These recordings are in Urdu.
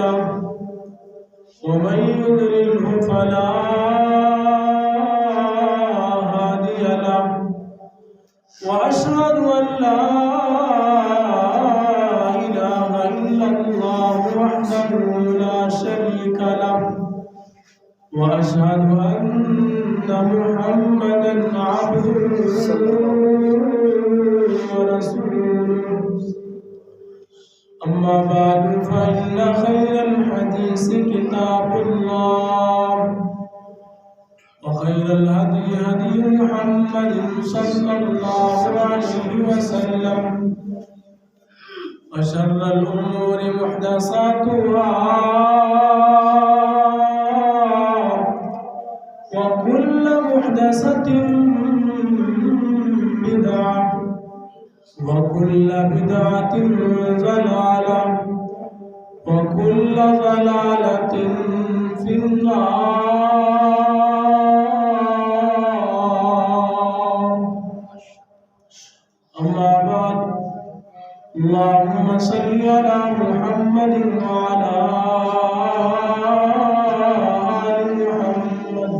له ومن يضلله فلا هادي له وأشهد أن لا إله إلا الله وحده لا شريك له وأشهد أن محمدا عبده ورسوله أما بعد فإن خير الحديث كتاب الله وخير الهدي هدي محمد صلى الله عليه وسلم وشر الأمور محدثاتها وكل محدثة بدعة وكل بدعة ضلالة وكل ضلالة في النار. أما بعد اللهم صل على محمد وعلى آل محمد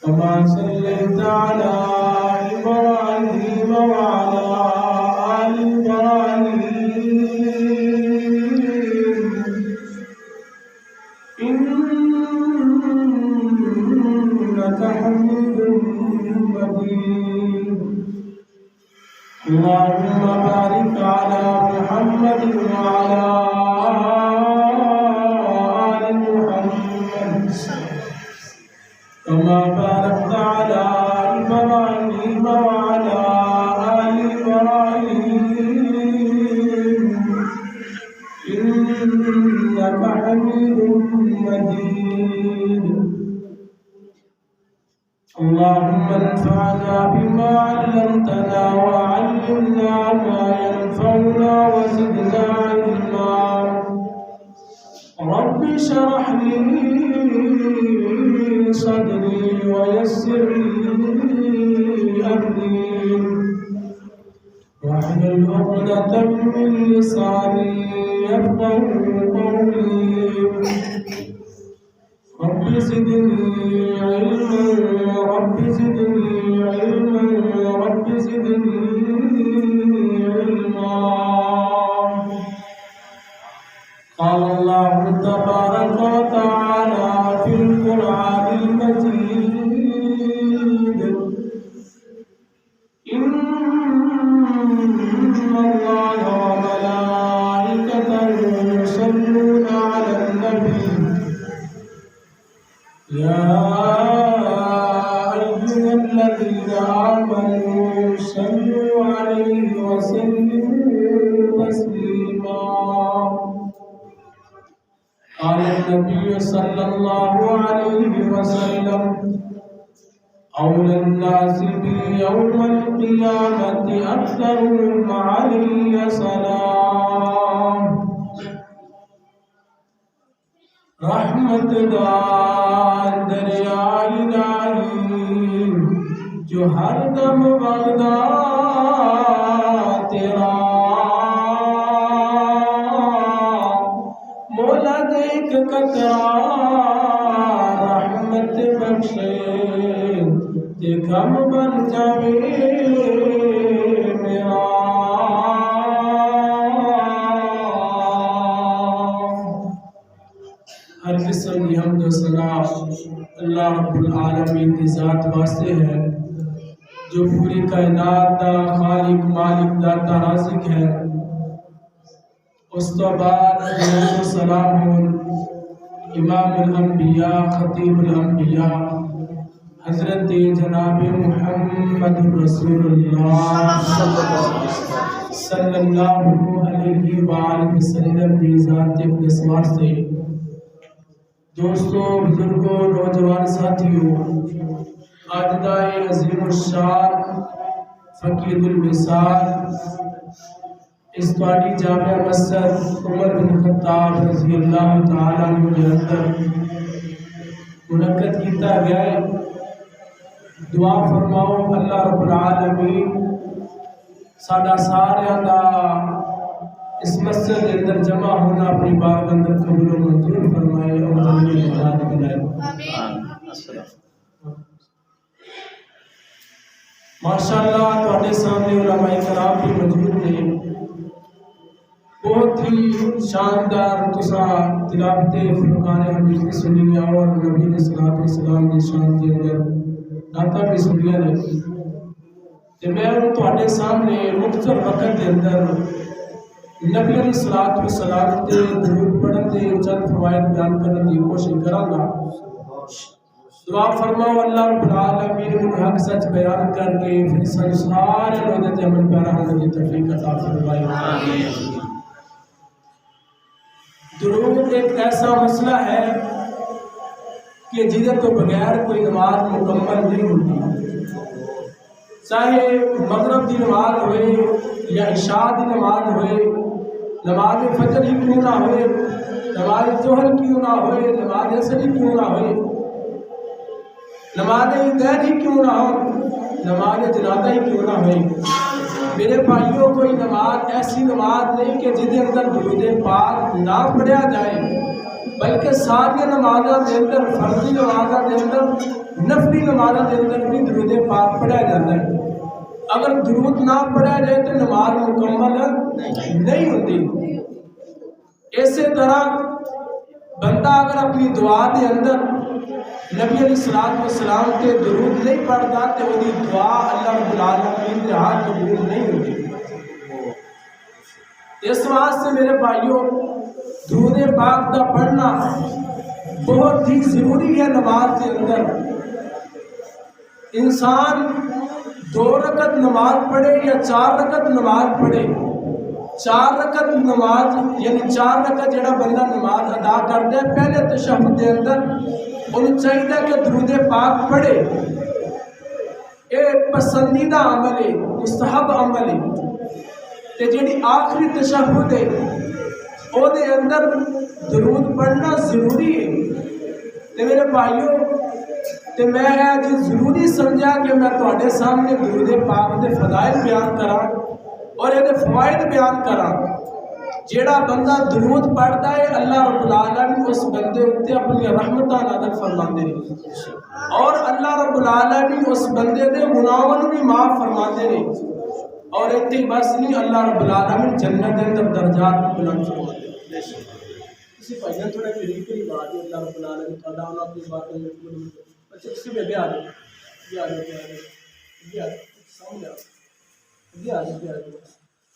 كما صليت على إبراهيم وعلى آل إبراهيم إنك حميد مجيد. اللهم بارك على محمد وعلى آل محمد كما باركت على إبراهيم وعلى آل إبراهيم إنك حميد مجيد. اللهم انفعنا بما علمتنا وعلمنا ما ينفعنا وزدنا علما. رب اشرح لي صدري ويسر لي أمري واحلل عقدة من لساني يفقهوا قولي. رب زدني علما رب زدني علما رب زدني علما. قال الله تبارك وتعالى في القرآن المجيد إن الله وملائكته يصلون على النبي يا أيها الذين آمنوا صلوا عليه وسلموا تسليما. قال النبي صلى الله عليه وسلم أولى الناس بي يوم القيامة أكثرهم علي سلام. رحمت دار دریائے الہی جو ہر دم وعدہ تیرا مولا دیکھ قطرہ رحمت بخشے تے غم بن جاوے میرا ہر قسم کی حمد و ثنا اللہ رب العالمین کی ذات واسطے ہے جو پوری کائنات دا خالق مالک داتا رازق ہے۔ اس تو بعد درود و سلام امام الانبیاء خطیب الانبیاء حضرت جناب محمد رسول اللہ صلی اللہ علیہ وآلہ وسلم کی ذات اقدس واسطے دوستوں، بزرگوں، نوجوان ساتھیوں، آج دائے عظیم الشان فقید المثال اس تواڈی جامع مسجد عمر بن خطاب رضی اللہ تعالیٰ عنہ کے اندر منعقد کیتا گیا ہے۔ دعا فرماؤ اللہ رب العالمین ساڈا سارا دا اس مسجد کے اندر جمع ہونا اپنی بارگاہ اندر قبول و منظور فرمائے اور ہمیں نجات دلائے۔ ماشاءاللہ تواڈے سامنے علماء کرام بھی موجود ہیں، بہت ہی شاندار تساں تلاوت فرقان حمید کی سنی اور نبی علیہ الصلوۃ والسلام کی شان کے اندر نعتاں بھی سنیاں نے، تے میں تواڈے سامنے مختصر وقت کے اندر نبی علیہ الصلوۃ والسلام تے درود پڑھن دے چند فوائد بیان کرنے کی کوشش کراں گا۔ دعا فرماؤ اللہ رب العالمین حق سچ بیان کر کے پھر سارے لوگوں تے عمل پیرا ہونے کی توفیق عطا فرمائے۔ درود ایک ایسا مسئلہ ہے کہ جدے تو بغیر کوئی نماز مکمل نہیں ہوتی، چاہے مغرب کی نماز ہوئے یا عشاء کی نماز ہوئے، نماز فجر ہی کیوں نہ ہوئے، نماز ظہر کیوں نہ ہوئے، نماز عصر ہی کیوں نہ ہوئے، نماز عیدین ہی کیوں نہ ہو، نماز جنازہ ہی کیوں نہ ہوئے، میرے بھائیوں کوئی نماز ایسی نماز نہیں کہ جس کے اندر درود پاک نہ پڑھیا جائے، بلکہ ساری نمازاں دے اندر فرضی نمازاں دے اندر نفلی نمازاں دے اندر بھی درود پاک پڑھیا جاتا ہے۔ اگر درود نہ پڑھا جائے تو نماز مکمل نہیں ہوتی۔ اسی طرح بندہ اگر اپنی دعا دے اندر نبی علیہ السلام کے درود نہیں پڑھتا تو وہ دعا اللہ رب العالمین کے ہاتھ قبول نہیں ہوتی۔ اس واسطے میرے بھائیوں درود پاک کا پڑھنا بہت ہی ضروری ہے۔ نماز کے اندر انسان 2 رکعت نماز پڑھے یا 4 رکعت نماز پڑھے، 4 رکعت نماز یعنی 4 رکعت جڑا بندہ نماز ادا کرتا ہے پہلے تشہد کے اندر انہیں چاہیے کہ درود پاک پڑھے۔ ایک پسندیدہ عمل ہے، مستحب عمل ہے، تے جڑی آخری تشہد ہے او دے اندر درود پڑھنا ضروری ہے۔ تے میرے بھائیوں تے میں آج ضروری سمجھا کہ میں تواڈے سامنے درود پاک دے فضائل بیان کراں اور یہ فوائد بیان کراں۔ جیڑا بندہ درود پڑھتا ہے اللہ رب العالمین اس بندے اتے اپنی رحمتاں نازل فرماندے نے اور اللہ رب العالمین اس بندے دے گناہاں بھی معاف فرماندے نے، اور اتنی بس نہیں اللہ رب العالمین جنت کے اندر درجات بلند فرماندے نے۔ کسی بھائی نے تھوڑا قریب بات ہے اللہ رب العالمین تعالیٰ انہوں اپنی باتیں میں اچھا کسی میں بھی آ جائے سامنے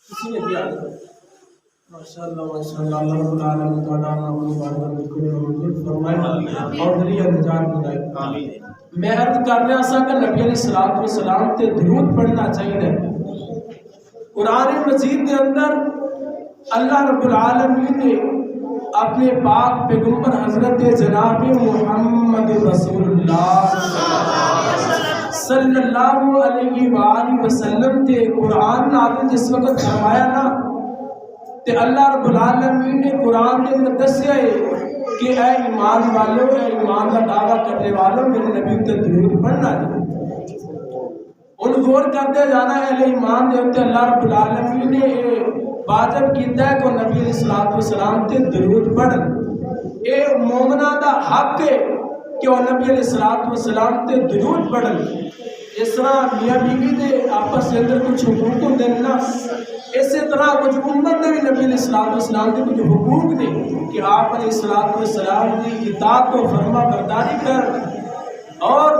کسی میں بھی آ جائے ماشاءاللہ ماشاءاللہ اللہ رب العالمین تعالیٰ اپنی بارگاہ میں قبول فرمائے اور ذریعہ نجات دلائے۔ میں عرض کر رہا سا کہ نبی علیہ السلام تے درود پڑھنا چاہیے۔ قرآن مجید کے اندر اللہ رب العالمین نے اپنے پاک پیغمبر حضرت جناب محمد رسول اللہ صلی اللہ علیہ وآلہ وسلم تے قرآن نازل جس وقت فرمایا نا تے اللہ رب العالمین نے قرآن کے اندر دسیا ہے کہ اے ایمان والو، اے ایمان کا دعویٰ کرنے والوں، میرے نبی تے درود پڑھنا ہے۔ ان غور کرتے جانا اہل ایمان دے اوتے اللہ رب العالمین نے واجب کیتا ہے کہ نبی علیہ الصلوۃ والسلام تے درود پڑھن. اے مومناں دا حق ہے کہ وہ نبی علیہ الصلوۃ والسلام تے درود پڑھن. اس طرح میاں بیوی دے آپس کے اندر کچھ حقوق ہوندے نا، اسی طرح کچھ امت دے بھی نبی علیہ الصلوۃ والسلام دے کچھ حقوق نے کہ آپ علیہ الصلوۃ والسلام کی اطاعت و فرما برداری کر. اور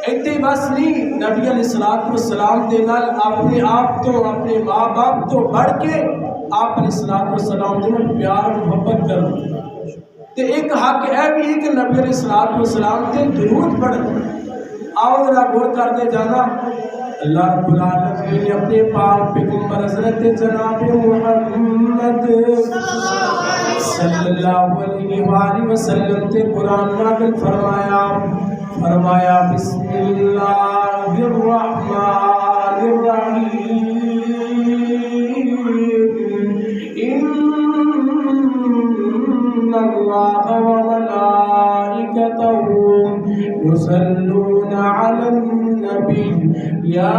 ایتے بس نہیں، نبی علیہ الصلوۃ والسلام دے نال اپنے آپ تو اپنے ماں باپ تو بڑھ کے آپ علیہ الصلوۃ والسلام دے نال پیار و محبت کرنا. تے ایک حق ہے بھی کہ نبی علیہ الصلوۃ والسلام تے درود پڑھنا. آؤ ذرا غور کرتے جانا. اللہ رب العالمین نے اپنے پاک پیغمبر حضرت جناب محمد صلی اللہ علیہ وآلہ وسلم تے قرآن نازل فرمایا بسم اللہ الرحمن الرحیم ان اللہ وملائکتہ یصلون علی النبی یا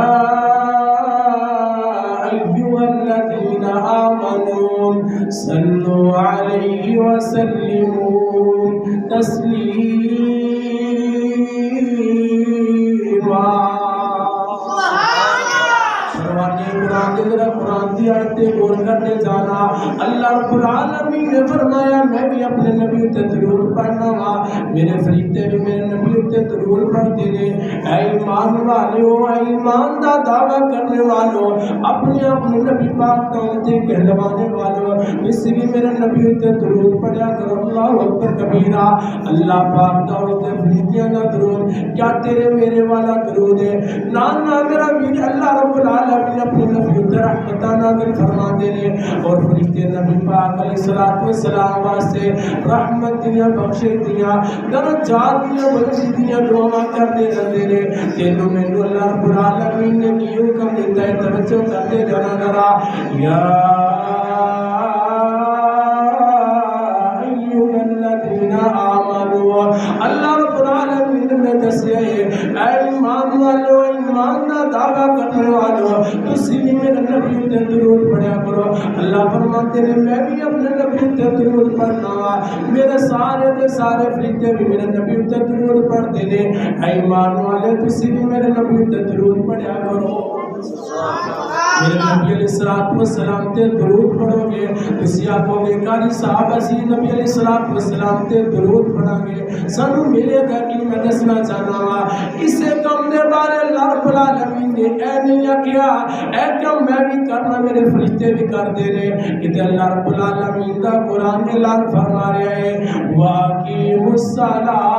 ایھا الذین آمنوا صلوا علیہ وسلموا تسلیما. قرآن کی آیت غور کرتے جانا. اللہ رب العالمین نے فرمایا میں بھی اپنے نبی تے درود پڑھنا وا، میرے فرشتے بھی میرے نبی تے درود پڑھتے ہیں. اے ایمان والو، اے ایمان دا دعویٰ کرنے والو، اپنے اپنے نبی پاک تے کہلوانے والو، اس بھی میرے نبی تے درود پڑھیا کرو. اللہ اکبر کبیرہ. اللہ پاک دا تے فرشتیاں دا درود کیا تیرے میرے والا درود ہے؟ نا میرا ویر. اللہ رب العالمین اپنے نبی تے رحمتاں نازل فرما دے نے اور فرشتے نبی پاک علیہ الصلوۃ والسلام واسطے رحمت دیاں بخشش دیاں درجات دیاں بلندی دیاں دعاواں کرتے رہندے نے. تینوں مینوں اللہ رب العالمین نے کی حکم دیتا ہے، توجہ کرتے جانا ذرا. یا ایھا الذین آمنوا، اللہ رب العالمین نے دسیا ہے اے ایمان والو، ایمان دا دعویٰ کرنے والو، تسی بھی میرے نبی تے درود پڑھیا کرو. اللہ فرماتے ہیں میں بھی اپنے نبی تے درود پڑھنا وا، میرے سارے دے سارے فرشتے بھی میرے نبی تے درود پڑھتے ہیں. اے ایمان والے تسی بھی میرے نبی تے درود پڑھیا کرو. میرے نبی علیہ الصلوۃ والسلام تے درود پڑھو گے تسی آکھو گے قاری صاحب اسی نبی علیہ الصلوۃ والسلام تے درود پڑھا گے سانو ملے گا کہ میں دسنا چاہنا وا اسے کم دے بارے اللہ رب العالمین نے اے نہیں کیا اے کم میں بھی کرنا میرے فرشتے بھی کر دے رہے کہ اللہ رب العالمین دا قرآن اعلان فرما رہا ہے واقیموا الصلاۃ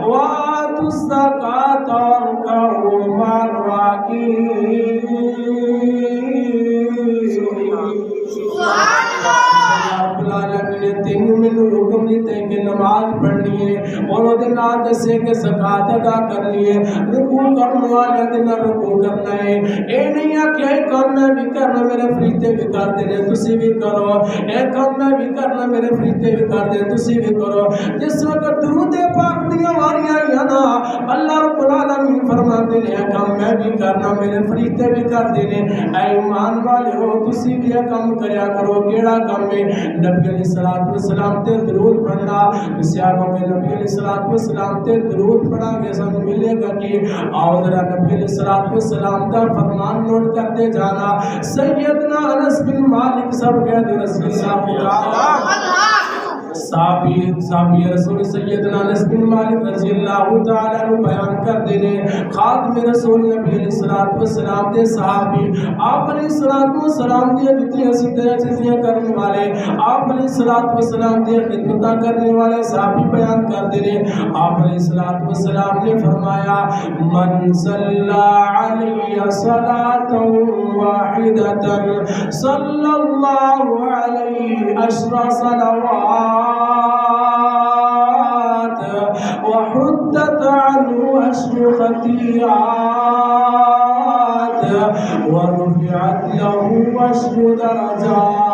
وآتوا الزکاۃ وارکعوا مع الراکعین. تینوں مینوں حکم دیتا ہے کہ نماز پڑھنی ہے اور وہ دن دسے کہ زکات ادا کرنی ہے. رکوع کرنے والے دن رکوع کرنا ہے. اے نہیں کہ اے کام میں بھی کرنا میرے فرشتے بھی کرتے ہیں تسی بھی کرو. اے کام میں بھی کرنا میرے فرشتے بھی کرتے ہیں تسی بھی کرو. جس وقت درود پاک دی واریاں یا نا اللہ رب العالمین فرماتے ہیں اے کام میں بھی کرنا میرے فرشتے بھی کرتے ہیں. اے ایمان والے ہو تسی بھی یہ کام کریا کرو. کیڑا کام ہے؟ نبی علیہ الصلوۃ والسلام تے درود پڑھنا. اس آگوں میں نبی علیہ الصلوۃ والسلام تے درود پڑھا گے سب ملے گا کہ آؤ ذرا نبی علیہ الصلوۃ والسلام کا فرمان نوٹ کرتے جانا. سیدنا انس بن مالک سب کہتے رسول اللہ صحابی رسول سیدنا انس بن مالک رضی اللہ تعالیٰ عنہ بیان کر دینے خاتم رسول نبی علیہ الصلوۃ والسلام دے صحابی آپ علیہ الصلوۃ والسلام دے جتنی سیدھیاں کرنے والے آپ علیہ الصلوۃ والسلام دے خدمتاں کرنے والے صحابی بیان کر دینے. آپ علیہ الصلوۃ والسلام نے فرمایا من صلی علیہ صلاۃ واحدۃ صلی اللہ علیہ عشر صلوات وحدت عنه عشر خطيئات ورفعت له عشر درجات.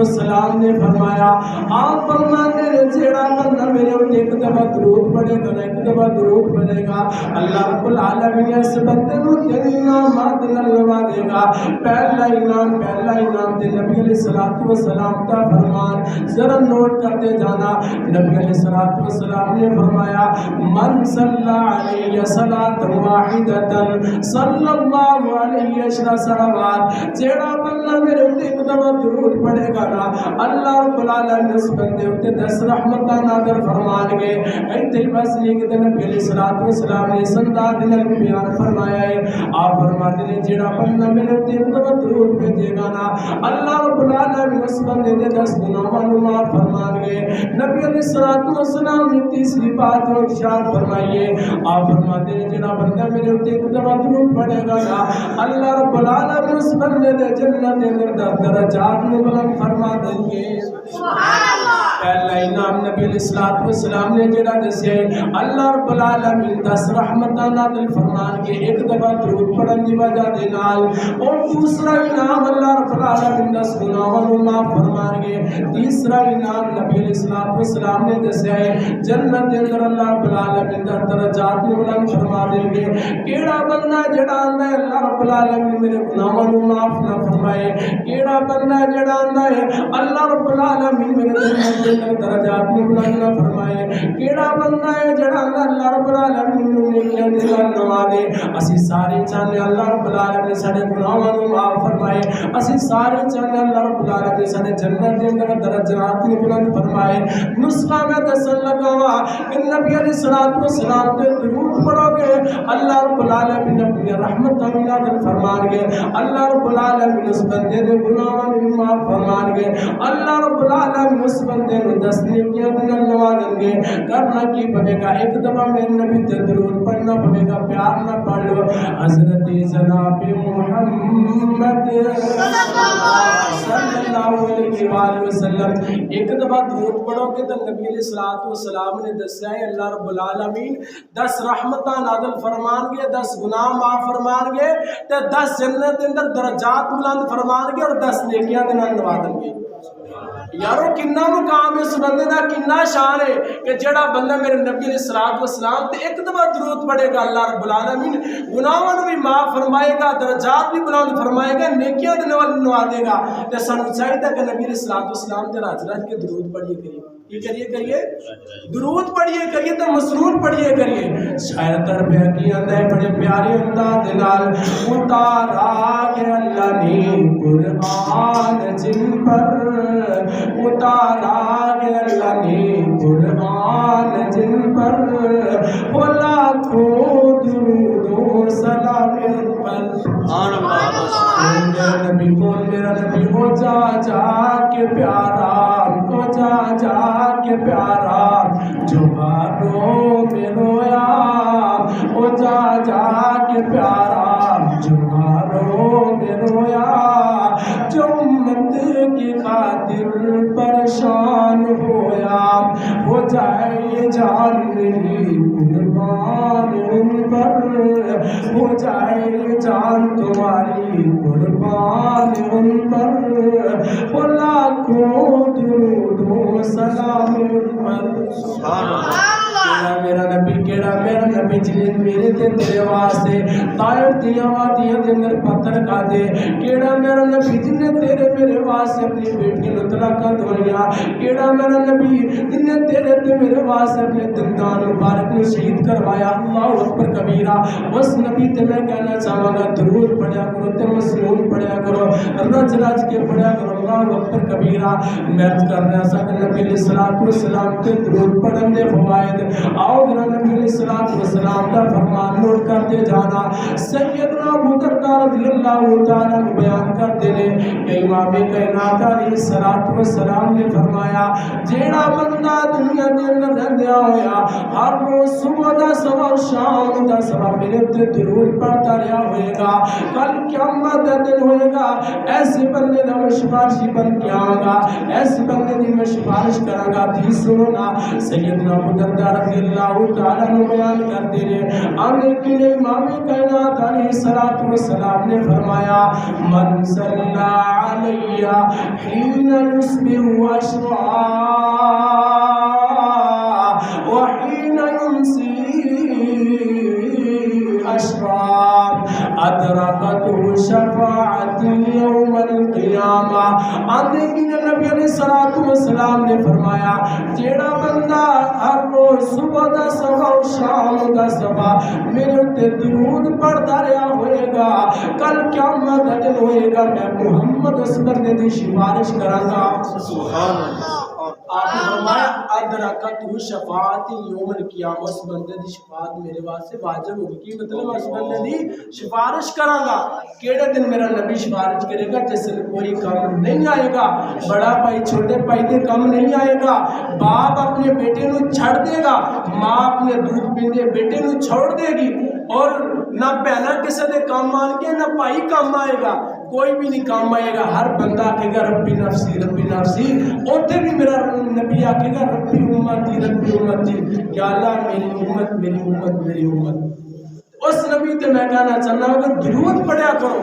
والسلام نے فرمایا آپ فرماتے ہیں جیڑا بندہ میرے اوپر ایک دفعہ درود پڑھے گا ایک دفعہ درود پڑھے گا اللہ رب العالمین اس بندے کو تین انعامات نوازے گا پہلا انعام تے نبی علیہ الصلوۃ والسلام کا فرمان ذرا نوٹ کرتے جانا نبی علیہ الصلوۃ والسلام نے فرمایا من صلی علیہ صلاۃ واحدۃ صلی اللہ علیہ عشر صلوات جیڑا بندہ میرے اوپر ایک دفعہ درود پڑھے گا نا اللہ رب العالمین اس بندے اوپر 10 رحمتاں نازل فرمان گے ایتھے بس نہیں کہ نبی علیہ الصلوۃ والسلام نے سنداد نال بیان فرمایا ہے آپ فرماتے ہیں جیڑا بندہ میرے اوپر ایک دفعہ درود بھیجے گا نا اللہ رب العالمین اس بندے دے 10 گناہاں نوں معاف فرمان گے نبی علیہ الصلوۃ والسلام نے تیسری بات جو ارشاد فرمائیے آپ فرماتے ہیں جیڑا بندہ میرے اوپر ایک دفعہ درود پڑھے گا نا اللہ رب العالمین اس بندے دے جنت دے اندر درجات میں بلند فرما دیں گے سبحان اللہ پہلا انعام نبی علیہ الصلوۃ والسلام نے جڑا دسے اللہ رب العالمین 10 رحمتاں نازل فرمان کے ایک دفعہ درود پڑھن دی وجہ دے نال اور دوسرا انعام اللہ رب العالمین 10 گناہاں نوں معاف فرمان گے تیسرا انعام نبی علیہ الصلوۃ والسلام نے دسیا ہے جنت دے اندر اللہ رب العالمین درجات میں بلند فرما دیں گے کیڑا بندہ جڑا آندا ہے اللہ رب العالمین میرے گناہاں نوں معاف نہ فرمائے کیڑا بندہ جڑا آندا ہے اللہ رب العالمین میرے درجات میں بلند نہ فرمائے کیڑا بندہ ہے جڑا اللہ رب العالمین نوں نیکیاں دے نال نوازے اسی سارے چاہنے اللہ رب العالمین سارے گناہاں نوں معاف فرمائے اسی سارے چاہنے اللہ رب العالمین سارے جنت دے اندر درجات میں بلند فرمائے نسخہ میں دسن لگا وا کہ نبی علیہ الصلوۃ والسلام تے درود پڑھو گے اللہ رب العالمین اپنی رحمت نازل فرمان گے اللہ رب العالمین اس بندے دے گناہاں نوں معاف فرمان گے اللہ رب العالمین اس بندے نوں 10 نیکیاں دے نال نوازیں گے کرنا کی پڑے گا ایک دفعہ میرے نبی تے درود پڑھنا پڑے گا پیار نہ پڑھ لو حضرت جناب محمد صلی اللہ علیہ وآلہ وسلم ایک دفعہ درود پڑھو گے تو نبی علیہ الصلوۃ والسلام نے دسیا ہے اللہ رب العالمین 10 رحمتاں نازل فرمان گے 10 گناہ معاف فرمان گے تے 10 جنت دے اندر درجات بلند فرمان گے اور 10 نیکیاں دے نال نوازیں گے یارو کنا مقام اس بندے دا کنا شان ہے کہ جڑا بندہ میرے نبی علیہ الصلوۃ والسلام تے ایک دفعہ درود پڑھے گا اللہ رب العالمین گناہاں بھی معاف فرمائے گا درجات بھی بلند فرمائے گا نیکیاں دے نال نوازے گا تے سانوں چاہیے کہ نبی علیہ الصلوۃ والسلام تے رج رج کے درود پڑھیے کریے درود پڑھیے کریے تو مسرور پڑھیے کریے شاعر تربیہ کی اندے بڑے پیارے انداز نال اتارا کہ اللہ نے قرآن جن پر اتارا کہ اللہ نے قرآن جن پر وہ لاکھوں درود و سلام پر میرا نبی کون میرا نبی ہو جا جا کے پیارا کو جا جا کے پیارا جو باروں میں رویا وہ جا جا کے پیارا جو باروں میں رویا جو امت کی خاطر پریشان ہویا وہ جائے جان میری قربان ان پر ہو جائے جان تمہاری قربان ان پر وہ لاکھوں درود و سلام ان پر کیڑا میرا نبی جن میرے تے تیرے واسطے طائف دیاں وادیاں دے اندر پتھر کھادے کیڑا میرا نبی جن تیرے میرے واسطے اپنی بیٹی نوں طلاق دیا کیڑا میرا نبی جن تیرے تے میرے واسطے اپنے دندان مبارک نوں شہید کروایا اللہ اکبر کبیرہ اس نبی تے میں کہنا چاہوں گا درود پڑھیا کرو تے مسنون پڑھیا کرو رج رج کے پڑھیا کرو اللہ اکبر کبیرہ محنت کرنا ساتھ نبی علیہ الصلوۃ والسلام تے درود پڑھن دے فوائد آؤ ذرا نبی علیہ الصلوۃ والسلام کا فرمان نوٹ کرتے جانا سیدنا ابو درداء رضی اللہ تعالیٰ بیان کرتے ہیں کہ امام کائنات علیہ الصلوۃ والسلام نے فرمایا جیڑا بندہ دنیا دے اندر رہندیا ہویا ہر روز صبح دا سوا شام دا سوا میرے تے درود پڑھتا رہیا ہوئے گا کل قیامت دا دن ہوئے گا ایسے بندے دا میں سفارشی بن کے آؤں گا ایسے بندے دی میں سفارش کراں گا دی سنو نا سیدنا ابو درداء رضی اللہ تعالیٰ نے بیان کر کرتے رہے. لیکن امام کائنات علیہ الصلوۃ والسلام نے فرمایا من صلی علیہ حین یصبح اشرا وحین یمسی اشرا ادرکته شفاعتی یوم القیامہ. لیکن نبی علیہ الصلوۃ والسلام نے فرمایا جیڑا بندہ ہر روز صبح دا صبح اور شام دا صبح میرے تے درود پڑھتا رہا ہوئے گا کل قیامت دا دن ہوئے گا میں محمد اس بندے دی سفارش کراں گا. سبحان اللہ. آپ نے فرمایا ادرکتہ شفاعتی یوم القیامہ اس بندے دی شفاعت میرے واسطے واجب ہوگی. کی مطلب اس بندے دی سفارش کراں گا. کیڑے دن میرا نبی سفارش کرے گا جس دن کوئی کام نہیں آئے گا, بڑا بھائی چھوٹے بھائی دے کام نہیں آئے گا, باپ اپنے بیٹے نو چھڑ دے گا, ماں اپنے دودھ پیندے بیٹے نو چھوڑ دے گی, اور نہ بہنا کسی دے کام آن کے نہ بھائی کام آئے گا, کوئی بھی نہیں کام آئے گا. ہر بندہ آکے گا ربی نفسی, اوتے بھی میرا نبی آکے گا ربی امتی, یا اللہ میری امت. اس نبی تے میں کہنا چاہنا ہوں کہ درود پڑھیا کرو.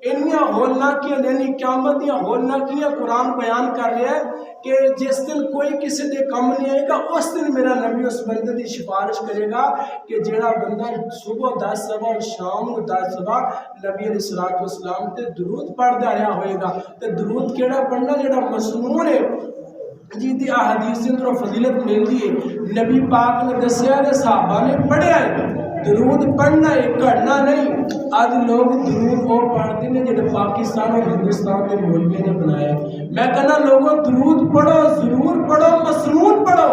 انیاں ہولنا کیا یعنی قیامت دیا ہولنا کیا قرآن بیان کر رہا ہے کہ جس دن کوئی کسی دے کم نہیں آئے گا اس دن میرا نبی اس بندے دی سفارش کرے گا کہ جیڑا بندہ صبح 10 صبح اور شام 10 صبح نبی علیہ الصلوۃ والسلام تے درود پڑھدا رہا ہوئے گا. تے درود کیڑا پڑھنا جیڑا مسنون ہے جی دی احادیث دے اندر فضیلت ملدی ہے. نبی پاک نے دسیا کہ صحابہ نے پڑھیا ہے درود پڑھنا ہے گھڑنا نہیں. آج لوگ درود وہ پڑھتے ہیں جڑے پاکستان اور ہندوستان کے مولوی نے بنایا. میں کہنا لوگوں درود پڑھو, ضرور پڑھو, مسنون پڑھو.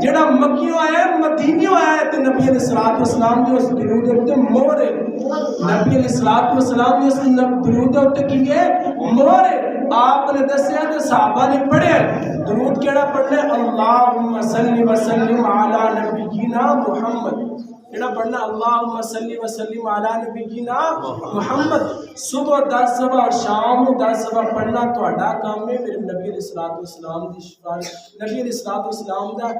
جڑا مکیوں آیا ہے مدینیوں آیا ہے تے نبی علیہ الصلوۃ والسلام دی اس درود تے مہر ہے. نبی علیہ الصلوۃ والسلام دی اس درود تے کی ہے مہر ہے. آپ نے دسیا کہ صحابہ نے پڑھے درود کیڑا پڑھنا ہے اللہم صلی وسلم علی نبینا محمد. کیڑا پڑھنا اللہم صلی وسلم علی نبینا محمد. صبح 10 صبح اور شام 10 صبح پڑھنا تہاڈا کام ہے. میرے نبی علیہ الصلوۃ والسلام دی سفارش نبی علیہ الصلوۃ والسلام دا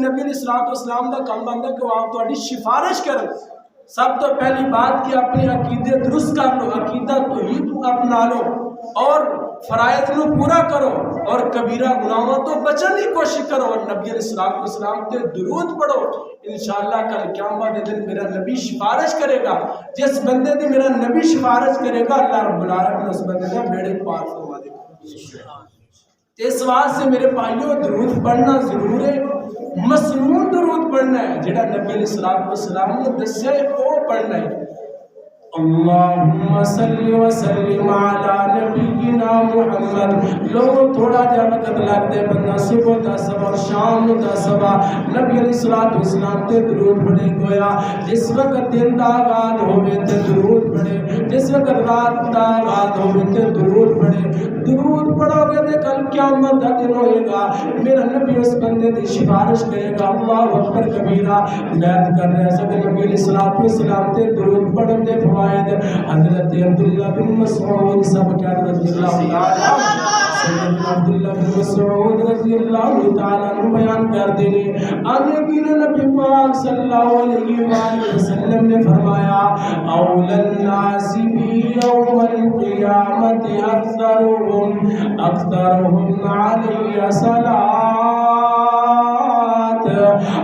نبی علیہ الصلوۃ والسلام دا کام بندا کہ آپ تہاڈی سفارش کرن. سب تو پہلی بات کہ اپنے عقیدے درست کر لو, عقیدہ توحید اپنا لو اور فرائض نو پورا کرو اور کبیرہ گناہوں تو بچنے کی کوشش کرو اور نبی علیہ الصلوۃ والسلام تے درود پڑھو. انشاءاللہ کل قیامت کے دن میرا نبی سفارش کرے گا. جس بندے دی میرا نبی سفارش کرے گا اللہ رب العالمین اس بندے کا بیڑے پار فرما دے گا. اس واسطے سے میرے بھائیوں درود پڑھنا ضرور ہے. مسنون درود پڑھنا ہے جڑا نبی علیہ الصلوۃ والسلام نے دسیا ہے وہ پڑھنا ہے. اللہم صلی وسلم علی نبینا محمد. لوگوں تھوڑا جا وقت لگ دے بندہ صبح 10 صبح اور شام 10 صبح نبی علیہ الصلوۃ والسلام تے درود پڑھے. گویا جس وقت دن دا آغاز ہوئے تے درود پڑھے, جس وقت رات دا آغاز ہوئے تے درود پڑھے. درود پڑھو گے تے کل قیامت دا دن ہوئے گا میرا نبی اس بندے دی سفارش کرے گا. اللہ اکبر کبیرہ. نیت کر رہے ہیں کہ نبی علیہ الصلوۃ والسلام تے درود پڑھن دے حضرت عبداللہ بن مسعود سب کیا رضی اللہ تعالی سیدنا عبداللہ بن مسعود رضی اللہ تعالی عنہ بیان کر دینے لیکن نبی پاک صلی اللہ علیہ وآلہ وسلم نے فرمایا اول الناس بی یوم القیامت اکثرهم علی صلاة.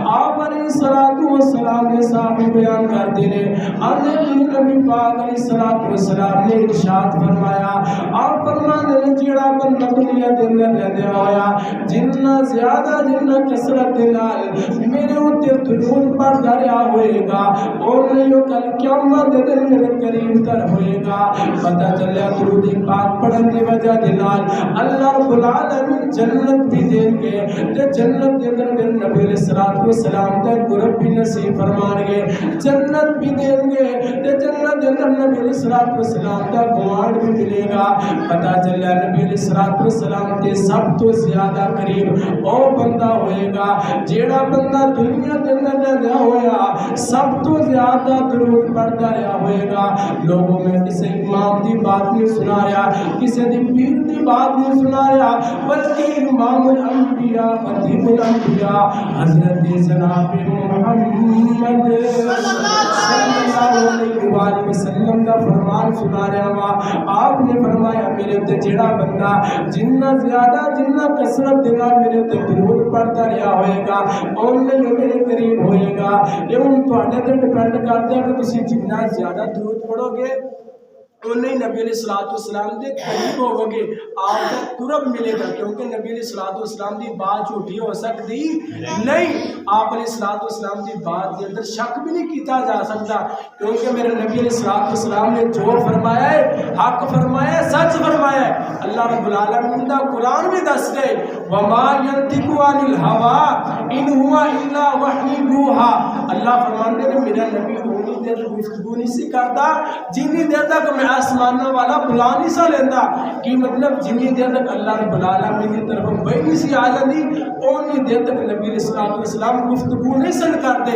آپ علیہ السلام کے صحابی بیان کرتے ہیں لیکن نبی پاک علیہ السلام نے ارشاد فرمایا آپ فرمانے نے جیڑا بندہ دنیا دے اندر رہندے ہویا جننا زیادہ جننا کثرت نال میرے اوتے درود پڑھدا رہیا ہوئے گا اور نہیں کل قیامت دے دن میرے قریب تر ہوئے گا. پتہ چلیا درود پاک پڑھن دی وجہ دے نال اللہ رب العالمین جنت بھی دیں گے تے جنت دے اندر میرے نبی علیہ الصلوۃ والسلام دا قرب بھی نصیب فرمان گے. جنت بھی دیں گے تے جنت دے اندر نبی علیہ الصلوۃ والسلام دا گوارڈ بھی ملے گا. پتہ چلیا نبی علیہ الصلوۃ والسلام تے سب تو زیادہ قریب او بندہ ہوئے گا جیڑا بندہ دنیا دے اندر رہندا ہویا سب تو زیادہ درود پڑھدا رہیا ہوئے گا. لوگوں میں کسی امام دی بات نہیں سنا رہا, کسی دی پیر دی بات نہیں سنا رہا, بلکہ کے امام الانبیاء خطیب الانبیاء حضرت جناب محمد صلی اللہ علیہ وآلہ وسلم کا فرمان سنا رہا ہوا. آپ نے فرمایا میرے تے جڑا بندہ جنہ زیادہ جنہ کثرت دے نال میرے تے درود پڑھتا رہا ہوئے گا اونے میرے قریب ہوئے گا. یہ ہن تواڈے تے ڈیپینڈ کردا ہے کہ تسی جنہ زیادہ درود پڑھو گے انہیں نبی علیہ السلام دے قریب ہوگو گے, آپ کا قرب ملے گا, کیونکہ نبی علیہ السلام دی بات جھوٹی ہو سکتی نہیں. آپ علیہ السلام دی بات کے اندر شک بھی نہیں کیتا جا سکتا, کیونکہ میرے نبی علیہ السلام نے جو فرمایا ہے حق فرمایا ہے سچ فرمایا ہے. اللہ رب العالمین دا قرآن بھی دس دے وما ينطق عن الهوى ان هو الا وحی یوحى. اللہ فرماتے ہیں میرا نبی اتنی دیر گفتگو نہیں سی کرتا جتنی دیر تک میں آسمانوں والا بلا نہیں سا لینا. کی مطلب جتنی دیر تک اللہ رب العالمین کی طرف وہی نہیں سی آ جاتی اتنی دیر تک نبی علیہ السلام گفتگو نہیں سن کرتے.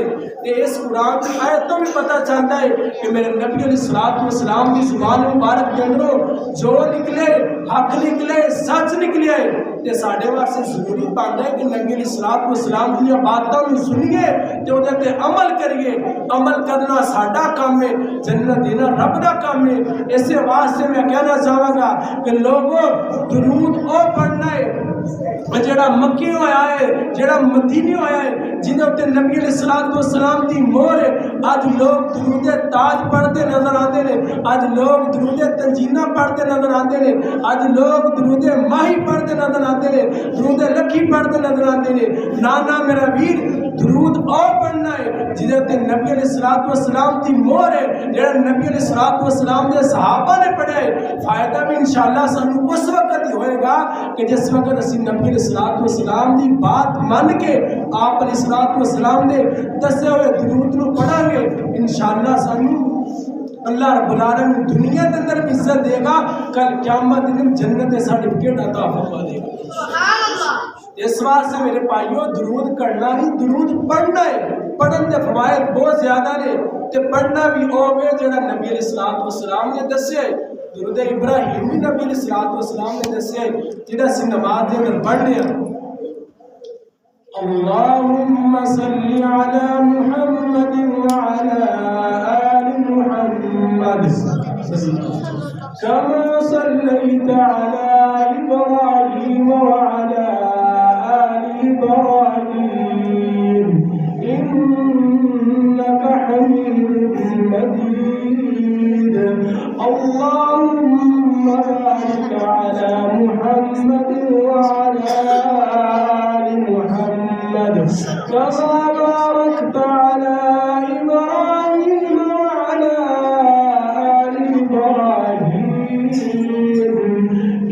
اس قرآن کی آیت تو بھی پتہ چلتا ہے کہ میرے نبی علیہ السلام کی زبان مبارک کے اندروں جو نکلے حق نکلے سچ نکلے تے ساڈے واسطے ضروری بنتا ہے کہ نبی علیہ السلام کی باتوں کو سنیے تے اودے تے عمل کریے. عمل کرنا ساڈا کام ہے, جنت دینا رب دا کام ہے. اس واسطے میں کہنا چاہوں گا کہ لوگوں درود او پڑھنا ہے جڑا مکی ہویا ہے جڑا مدینی ہویا ہے جنہوں تے نبی علیہ السلام دی مہر ہے. اج لوگ درود تاج پڑھتے نظر آتے ہیں, اج لوگ درود تنجینہ پڑھتے نظر آتے ہیں, اج لوگ درود ماہی پڑھتے نظر آتے ہیں, درود لکھی پڑھتے نظر آتے ہیں. نانا میرا ویر درود اور پڑھنا ہے جنہوں تے نبی علیہ السلام دی مہر ہے, جڑا نبی علیہ السلام دے صحابہ نے پڑھا ہے. فائدہ بھی انشاءاللہ سانو اس وقت ہی ہوئے گا کہ جس وقت اسی نبی علیہ السلام دی بات مان کے آپ علیہ السلام نے دسے ہوئے درود نو پڑھا گے انشاءاللہ سانو اللہ رب العالمین دنیا کے اندر بھی عزت دے گا, کل قیامت دن جنت سرٹیفکیٹ عطا فرما دے گا. سبحان اللہ. اس واسطے میرے بھائیوں درود کرنا نہیں درود پڑھنا ہے. پڑھن دے فوائد بہت زیادہ نے تے پڑھنا بھی ہوے جڑا نبی علیہ السلام نے دسیا ہے. درود ابراہیمی نبی علیہ السلام نے دسیا ہے جڑا سی نماز دے اندر پڑھنے ہیں. اللهم صل على محمد وعلى آل محمد كما صليت على إبراهيم وعلى آل إبراهيم إنك حميد مجيد. اللهم بارك على محمد وعلى آل محمد كما باركت على إبراهيم وعلى آل إبراهيم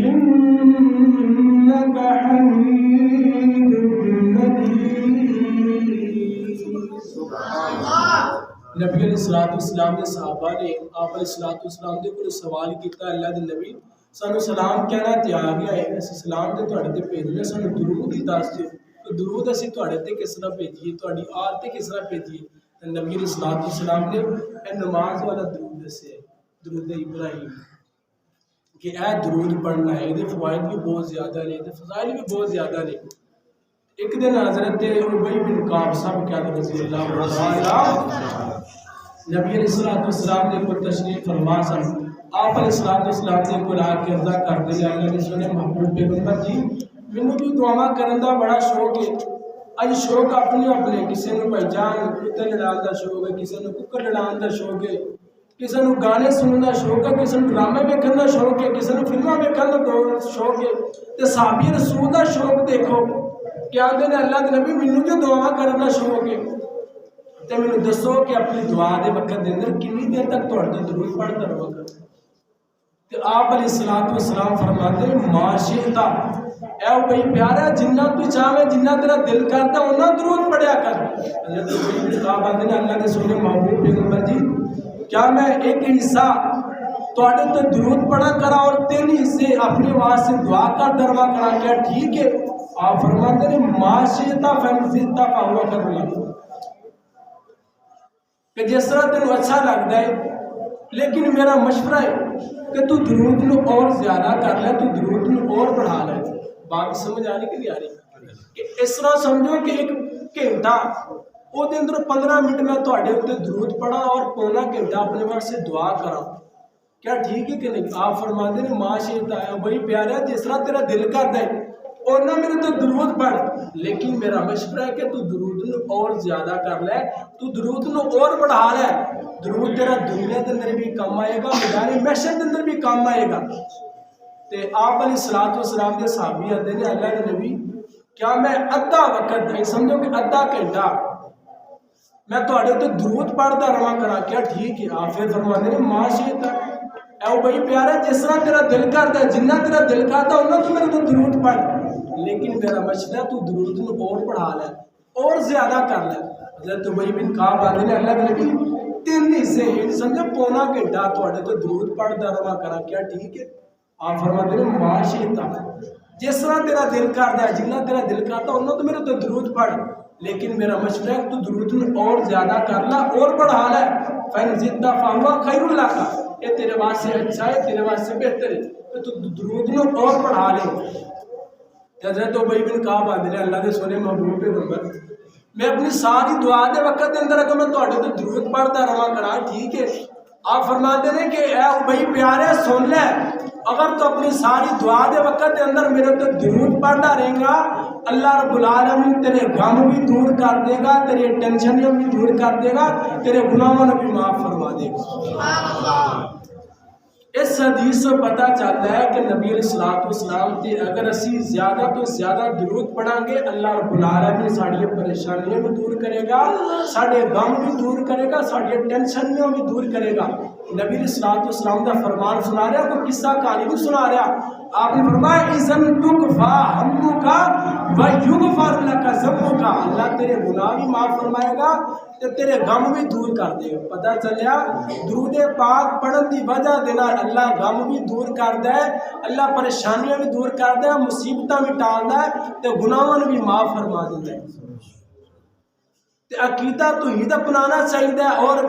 إنك حميد مجيد. نبی علیہ السلام نے صحابہ نے آپ علیہ السلام دے کوئی سوال کیتا اللہ دے نبی سانو سلام کہنا تے آ گیا ہے اس سلام تے تواڈے تے بھیجنا سانو درود ہی دس دیو درود اسی تواڈے تے کس طرح بھیجیے تواڈی آل تے کس طرح بھیجیے. نبی علیہ السلام نے اے نماز والا درود دسیا درود ابراہیم کہ اے درود پڑھنا ہے. یہ فوائد بھی بہت زیادہ نے فضائل بھی بہت زیادہ نے. ایک دن حضرت ابی بن کعب صاحب کیا رضی اللہ عنہ نبی علیہ السلام نے کو تشریف فرما سن. آپ علیہ السلام نے کو لا کے عرض کر دیا اللہ نے سنے محبوب پیغمبر جی مینوں بھی دعا کرن دا بڑا شوق ہے. اج شوق اپنے اپنے کسی نو بھائی جان کتے لڑان دا شوق ہے, کسی نو ککڑ لڑان دا شوق ہے, کسی نو گانے سنن دا شوق ہے, کسی نو ڈرامے ویکھن دا شوق ہے, کسی نو فلماں ویکھن دا شوق ہے. تے صحابی رسول دا شوق دیکھو کیا آندے نے اللہ دے نبی مینوں جو دعا کرن دا شوق ہے تے مینوں دسو کہ اپنی دعا دے وقت دے اندر کتنی دیر تک تہاڈے درود پڑھدا رہو گا. تے آپ علیہ السلام فرماتے ہیں معاشیتا اے بھائی پیارا جنہ تو چاہے جنہ تیرا دل کرتا انہاں درود پڑھیا کر. حضرت ابی صاحب آندے نے اللہ دے سونے محبوب پیغمبر جی کیا میں ایک حصہ تواڈے تے درود پڑھا کرا اور تین حصے اپنے واسطے دعا کر دروا کرا کیا ٹھیک ہے؟ آپ فرماتے ہیں معاشیتا فنزیتا فہو کر لگا کہ جس طرح تینوں اچھا لگتا ہے لیکن میرا مشورہ ہے کہ تو درود نو اور زیادہ کر لے, تو درود نو اور بڑھا لے. بات سمجھ آ رہی کہ نہیں آ رہی؟ کہ اس طرح سمجھو کہ ایک گھنٹہ وہ دے اندر 15 منٹ میں تواڈے اوتے درود پڑھا اور پونا گھنٹہ اپنے واسطے دعا کرا، کیا ٹھیک ہے کہ نہیں؟ آپ فرماتے ہیں ماشاءاللہ ہے بھائی پیارا، جس طرح تیرا دل کرتا ہے اور نہ میرے تو درود پڑھ، لیکن میرا مشورہ ہے کہ تو درود نو اور زیادہ کر لے، تو درود نو اور بڑھا لے، درود تیرا دنیا کے اندر بھی کام آئے گا، میدان محشر کے اندر بھی کام آئے گا۔ تے آپ علیہ الصلوۃ والسلام کے صحابی آتے ہیں اللہ کے نبی کیا میں ادھا وقت نہیں سمجھو کہ ادھا گھنٹہ میں تواڈے تے درود پڑھدا رہا کرا، کیا ٹھیک ہے؟ آپ پھر فرماتے ہیں ماشاءاللہ اے بھائی پیارا، جس طرح تیرا دل کرتا ہے، جنہ تیرا دل کرتا ہے انہاں تو میرے تو درود پڑھ، لیکن میرا مشورہ تو درود نو اور بڑھا لے اور زیادہ کر لے۔ حضرت ابی بن کعب آتے ہیں اللہ کے نبی 3 حصے ہیں سمجھو پونا گھنٹہ تواڈے تے درود پڑھدا رہا کرا، کیا ٹھیک ہے؟ آپ فرماتے ہیں ماشاءاللہ جس طرح تیرا دل کرتا ہے، جنہ تیرا دل کرتا انہوں تو میرے تو درود پڑھ، لیکن میرا مشورہ ہے تو درود نو اور زیادہ کر لا اور بڑھا لے، فَإِنْ زِدْتَ فَهُوَ خَيْرٌ لَكَ، یہ تیرے واسطے اچھا ہے، تیرے واسطے بہتر ہے، کہ تو درود نو اور بڑھا لے۔ حضرت ابی بن کعب آتے ہیں اللہ کے سونے محبوب پیغمبر میں اپنی ساری دعا دے وقت اندر اگر میں تواڈے تے درود پڑھدا رہا کرا، ٹھیک ہے؟ آپ فرماتے ہیں کہ اے ابی پیارے سن لے، اگر تو اپنی ساری دعا دے وقت دے اندر میرے تے درود پڑھدا رہے گا، اللہ رب العالمین تیرے غم بھی دور کر دے گا، تیرے ٹینشنیں بھی دور کر دے گا، تیرے گناہوں بھی معاف فرما دے گا۔ اس حدیث سے پتہ چلتا ہے کہ نبی علیہ الصلوۃ والسلام تے اگر اسی زیادہ تو زیادہ درود پڑھیں گے، اللہ رب العالمین ساری پریشانیاں بھی دور کرے گا، سارے غم بھی دور کرے گا، ساری ٹینشنوں بھی دور کرے گا۔ نبی علیہ الصلوۃ والسلام کا فرمان سنا رہا، کوئی قصہ کہانی نہیں سنا رہا۔ آپ نے فرمایا اذن تکفا ہمکا ویغفر لک ذنبک، اللہ تیرے گناہ بھی معاف فرمائے گا تے تیرے غم بھی دور کر دے گا۔ پتہ چلیا درود پاک پڑھن دی وجہ دے نال اللہ غم بھی دور کردا ہے، اللہ پریشانیاں بھی دور کردا ہے، مصیبتاں بھی ٹالدا ہے تے گناہاں بھی معاف فرما دیندا ہے۔ تے عقیدہ توحید اپنانا چاہیے اور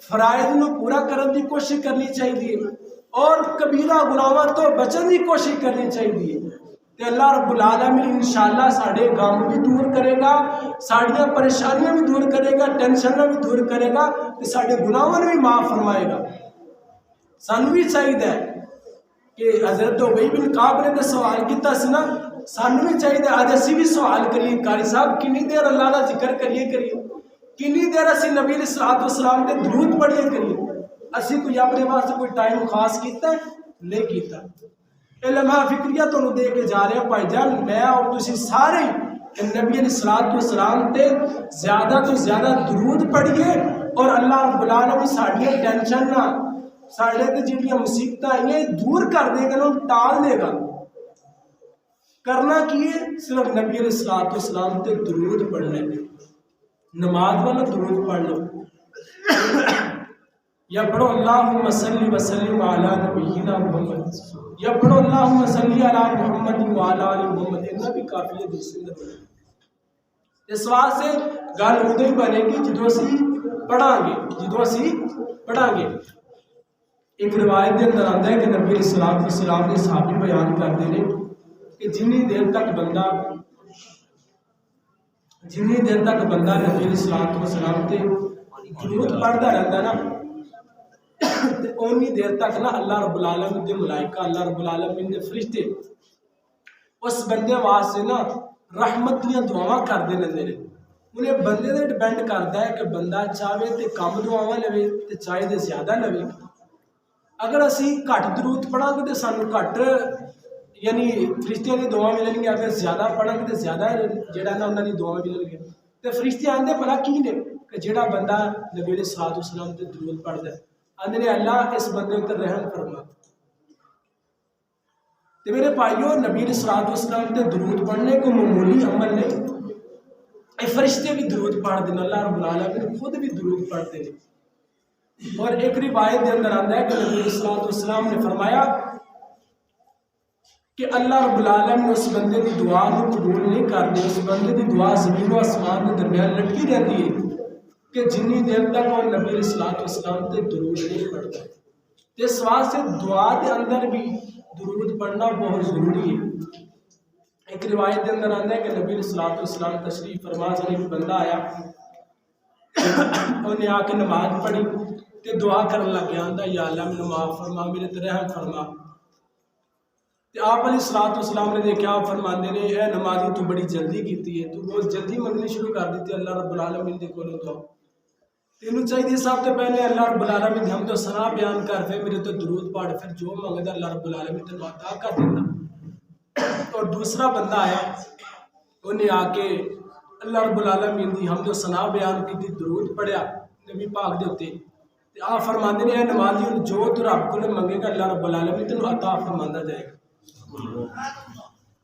فرائض نو پورا کرنے کی کوشش کرنی چاہیے اور کبیرہ گناہاں تو بچن کی کوشش کرنی چاہیے، تے اللہ رب العالمین انشاءاللہ ساڑھے غم بھی دور کرے گا، ساڑھیاں پریشانیاں بھی دور کرے گا، ٹینشنیں بھی دور کرے گا، تے ساڑھے گناہاں بھی معاف فرمائے گا۔ سانو بھی چاہیے کہ حضرت ابی بن کعب نے تو سوال کیتا سی نا، سانو بھی چاہیے آج اسی بھی سوال کریے قاری صاحب کنی دیر اللہ کا ذکر کریے کنی دیر اسی نبی علیہ الصلوۃ والسلام تے درود پڑھیے کریے، اسی کوئی اپنے واسطے کوئی ٹائم خاص کیتا ہے نہیں کیتا۔ علماء فکریہ تو دے کے جا رہے ہیں بھائی جان، میں اور تسی سارے نبی علیہ الصلوۃ والسلام تے زیادہ تو زیادہ درود پڑھیے اور اللہ رب العالمین ساڑھیاں ٹینشن نہ ساڑھے تے جڑیاں مصیبتاں آئیں دور کر دے گا، ٹال دے گا۔ کرنا کیے صرف نبی علیہ الصلوۃ والسلام تے درود پڑھنے، نماز والا درود پڑھ لو یا پڑھو اللہم صلی وسلم علی نبینا محمد، یا پڑھو اللہم صلی علی محمد وعلی آل محمد، اتنا بھی کافی ہے دوسری دفعہ۔ اس واسطے گل ادو ہی بنے گی جدو اسی پڑھاں گے۔ ایک روایت کے اندر آتا ہے کہ نبی علیہ الصلوۃ والسلام نے صحابی بیان کرتے ہیں کہ جنی دیر تک بندہ نبی علیہ الصلوۃ والسلام تے درود پڑھتا رہتا نا تے اونی دیر تک نا اللہ رب العالمین دے ملائکہ، اللہ رب العالمین دے فرشتے اس بندے واسطے نا رحمت دیاں دعاواں کردے رہندے نے۔ انہیں بندے تے ڈیپینڈ کرتا ہے کہ بندہ چاہے تے کم دعاواں لوے تے چاہے تے زیادہ لوے۔ اگر اسی گھٹ درود پڑھاں گے تو سانو گھٹ یعنی فرشتیاں دی دعا ملن گی، اگر زیادہ پڑھاں گے تو زیادہ جڑا نا انہاں دی دعا ملن گی۔ تے فرشتے آندے بھلا کی نے کہ جڑا بندہ نبی علیہ الصلوۃ والسلام تے درود پڑھدا ہے، آندے نے اللہ اس بندے تے رحم فرما۔ تے میرے بھائیو نبی علیہ الصلوۃ والسلام تے درود پڑھنے کو معمولی عمل نہیں، اے فرشتے بھی درود پڑھ دین، اللہ رب العالمین خود بھی درود پڑھتے ہیں۔ اور ایک روایت کے اندر آتا ہے کہ نبی علیہ الصلوۃ والسلام نے فرمایا کہ اللہ رب العالمین اس بندے کی دعا کو قبول نہیں کرتے، اس بندے کی دعا زمین و آسمان کے درمیان لٹکی رہتی ہے کہ جنی دیر تک وہ نبی علیہ الصلوۃ والسلام تے درود نہیں پڑھتا۔ اس واسطے دعا کے اندر بھی درود پڑھنا بہت ضروری ہے۔ ایک روایت کے اندر آتا ہے کہ نبی علیہ الصلوۃ والسلام تشریف فرما سے ایک بندہ آیا، انہیں آ کے نماز پڑھی تے دعا کرن لگ گیا، آندا یا اللہ مینوں معاف فرما، میرے تے رحم فرما۔ تے آپ علیہ الصلوۃ والسلام نے دیکھا، آپ فرماندے نے اے نمازی تو بڑی جلدی کیتی ہے، تو بہت جلدی منگنی شروع کر دیتی اللہ رب العالمین دے کولوں دعا۔ تینوں چاہیے سب تو پہلے اللہ رب العالمین ہم تو ثنا بیان کر، پھر میرے تو درود پڑھ، پھر جو منگدا اللہ رب العالمین تینوں عطا کر دیندا۔ اور دوسرا بندہ آیا، انہیں آ کے اللہ رب العالمین دی حمد و ثنا بیان کی، درود پڑھیا نبی پاک دے اوتے، تے آپ فرماندے نے اے نمازی جو تو رب کو منگے گا اللہ رب العالمین تینوں عطا فرماندا جائے گا۔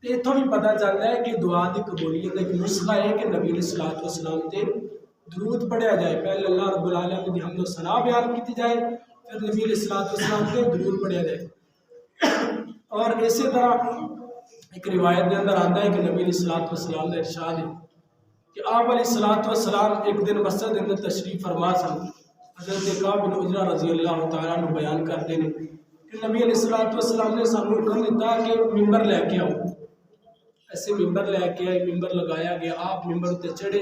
تے اتھوں بھی پتہ چلتا ہے کہ دعا دی قبولیت کا ایک نسخہ ہے کہ نبی علیہ الصلوۃ والسلام تے درود پڑھیا جائے، پہلے اللہ رب العالمین دی حمد و ثنا بیان کی جائے، پھر نبی علیہ الصلوۃ والسلام تے درود پڑھیا جائے۔ اور اسی طرح ایک روایت کے اندر آتا ہے کہ نبی علیہ الصلوۃ والسلام کا ارشاد ہے کہ آپ علیہ الصلوۃ والسلام ایک دن مسجد کے اندر تشریف فرما سن۔ حضرت کعب بن عجرہ رضی اللہ تعالیٰ عنہ بیان کرتے ہیں کہ نبی علیہ الصلوۃ والسلام نے سانوں حکم دیتا کہ ممبر لے کے آؤ۔ ایسے ممبر لے کے آئے، ممبر لگایا گیا، آپ ممبر تے چڑھے،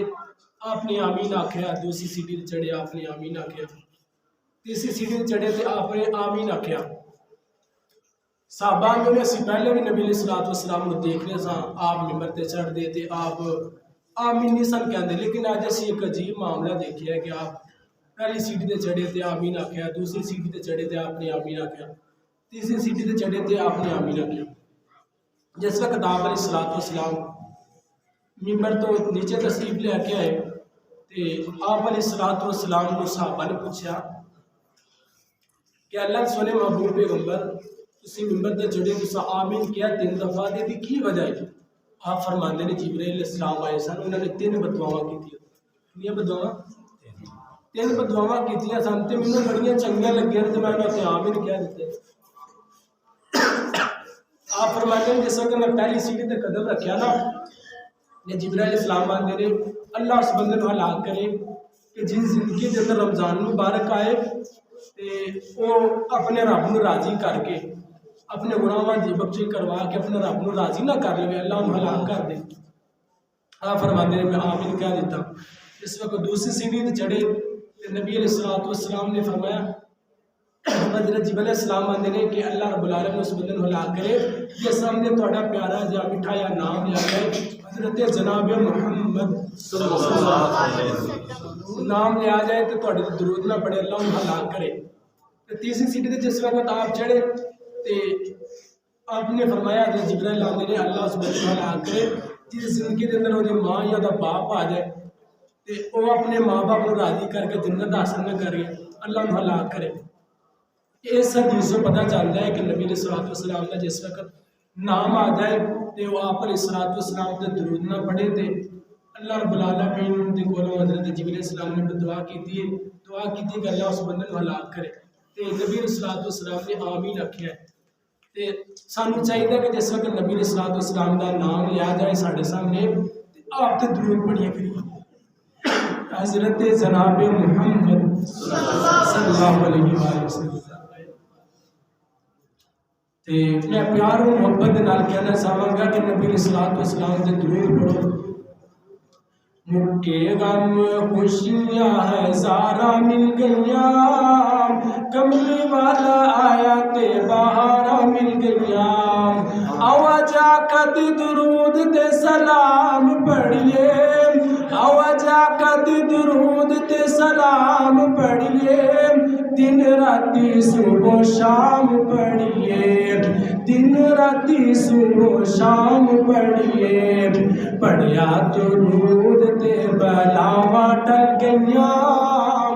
آپ نے آمین آکھیا، دوسری سیڑھی تے چڑھے، آپ نے آمین آکھیا، تیسری سیڑھی تے چڑھے تے آپ نے آمین آکھیا۔ صحابہ جو نے اسی پہلے بھی نبی علیہ الصلوۃ والسلام کو دیکھ رہے ساں، آپ ممبر تے چڑھ دے تے آپ آمین نہیں سن کہندے، لیکن آج اسی ایک عجیب معاملہ دیکھیا ہے کہ آپ پہلی سیڑھی تے چڑھے تے آمین آکھیا، دوسری سیڑھی تے چڑھے تے آپ نے آمین آکھیا، تیسری سیڑھی تے چڑھے تے آپ نے آمین آکھیا۔ جس وقت آپ علیہ الصلوۃ والسلام ممبر تو نیچے تشریف لے کے آئے تے آپ علیہ الصلوۃ والسلام کو صحابہ نے پوچھا کہ اللہ سونے محبوب پیغمبر اسی ممبر تے چڑھے تساں آمین کیا 3 دفعہ تے دی کی وجہ ہے؟ آپ فرماندے نے جبرائیل علیہ السلام آئے سن، انہوں نے 3 بددعاواں کیتیاں۔ کتنی بددعاواں؟ 3 بددعاواں کیتیاں سن تے مینوں بڑیاں چنگیاں لگیاں تے میں انہاں تے آمین کہہ دتے۔ آپ فرماتے ہیں جس وقت میں پہلی سیڑھی تے قدم رکھیا نا، جبرائیل علیہ السلام آندے نے اللہ اس بندے کو ہلاک کرے کہ جن زندگی کے اندر رمضان مبارک آئے تے وہ اپنے رب نو راضی کر کے اپنے گناہاں دی بخشی کروا کے اپنے رب نو راضی نہ کر لے، اللہ انہوں ہلاک کر دے۔ آپ فرماتے ہیں میں آمین کہہ دیتا۔ اس وقت دوسری سیڑھی تے چڑھے تے نبی علیہ الصلوۃ والسلام نے فرمایا، حضرت جبرائیل علیہ السلام آندے نے کہ اللہ رب العالمین اس بندے کو ہلاک کرے جس سامنے تہاڈا پیارا جا میٹھا یا نام لیا جائے، حضرت جناب محمد صلی اللہ علیہ وسلم نام لیا جائے تو تہاڈے درود نہ پڑھے، اللہ انہوں ہلاک کرے۔ تیسری سیڑھی تے جس وقت آپ چڑھے تے آپ نے فرمایا حضرت جبرائیل آندے نے اللہ اس بندے کو ہلاک کرے جس زندگی کے اندر وہ ماں یا دا باپ آ جائے تے وہ اپنے ماں باپ کو راضی کر کے جنت حاصل نہ کرے، اللہ انہوں ہلاک کرے۔ اس حدیث سے پتہ چلتا ہے کہ نبی علیہ الصلوۃ والسلام کا جس وقت نام آ جائے تو وہ آپ علیہ الصلوۃ والسلام تے درود نہ پڑھے تے اللہ رب العالمین دے کولوں حضرت جبرائیل علیہ السلام نے دعا کیتی ہے، دعا کیتی کہ اللہ اس بندے کو ہلاک کرے تے نبی علیہ الصلوۃ والسلام نے آمین آکھیا ہے۔ تے سانوں چاہیے کہ جس وقت نبی علیہ الصلوۃ والسلام کا نام لیا جائے ساڈے سامنے آپ تے درود پڑھیا کریے۔ حضرت جناب محمد صلی اللہ علیہ وآلہ وسلم تے میں پیار و محبت دے نال کہنا چاہواں گا کہ نبی علیہ الصلوۃ والسلام تے درود پڑھو۔ مکے غم خوشیاں ہزاراں مل گئیاں، کملی والا آیا تے بہاراں مل گئیاں، آوا جا کد درود تے سلام پڑھیے، آوا جا کد درود تے سلام پڑھیے، دن راتی صبح و شام پڑھیے، دن راتی صبح و شام پڑھیے، پڑھیا درود تے بلاواں ٹل گئیاں،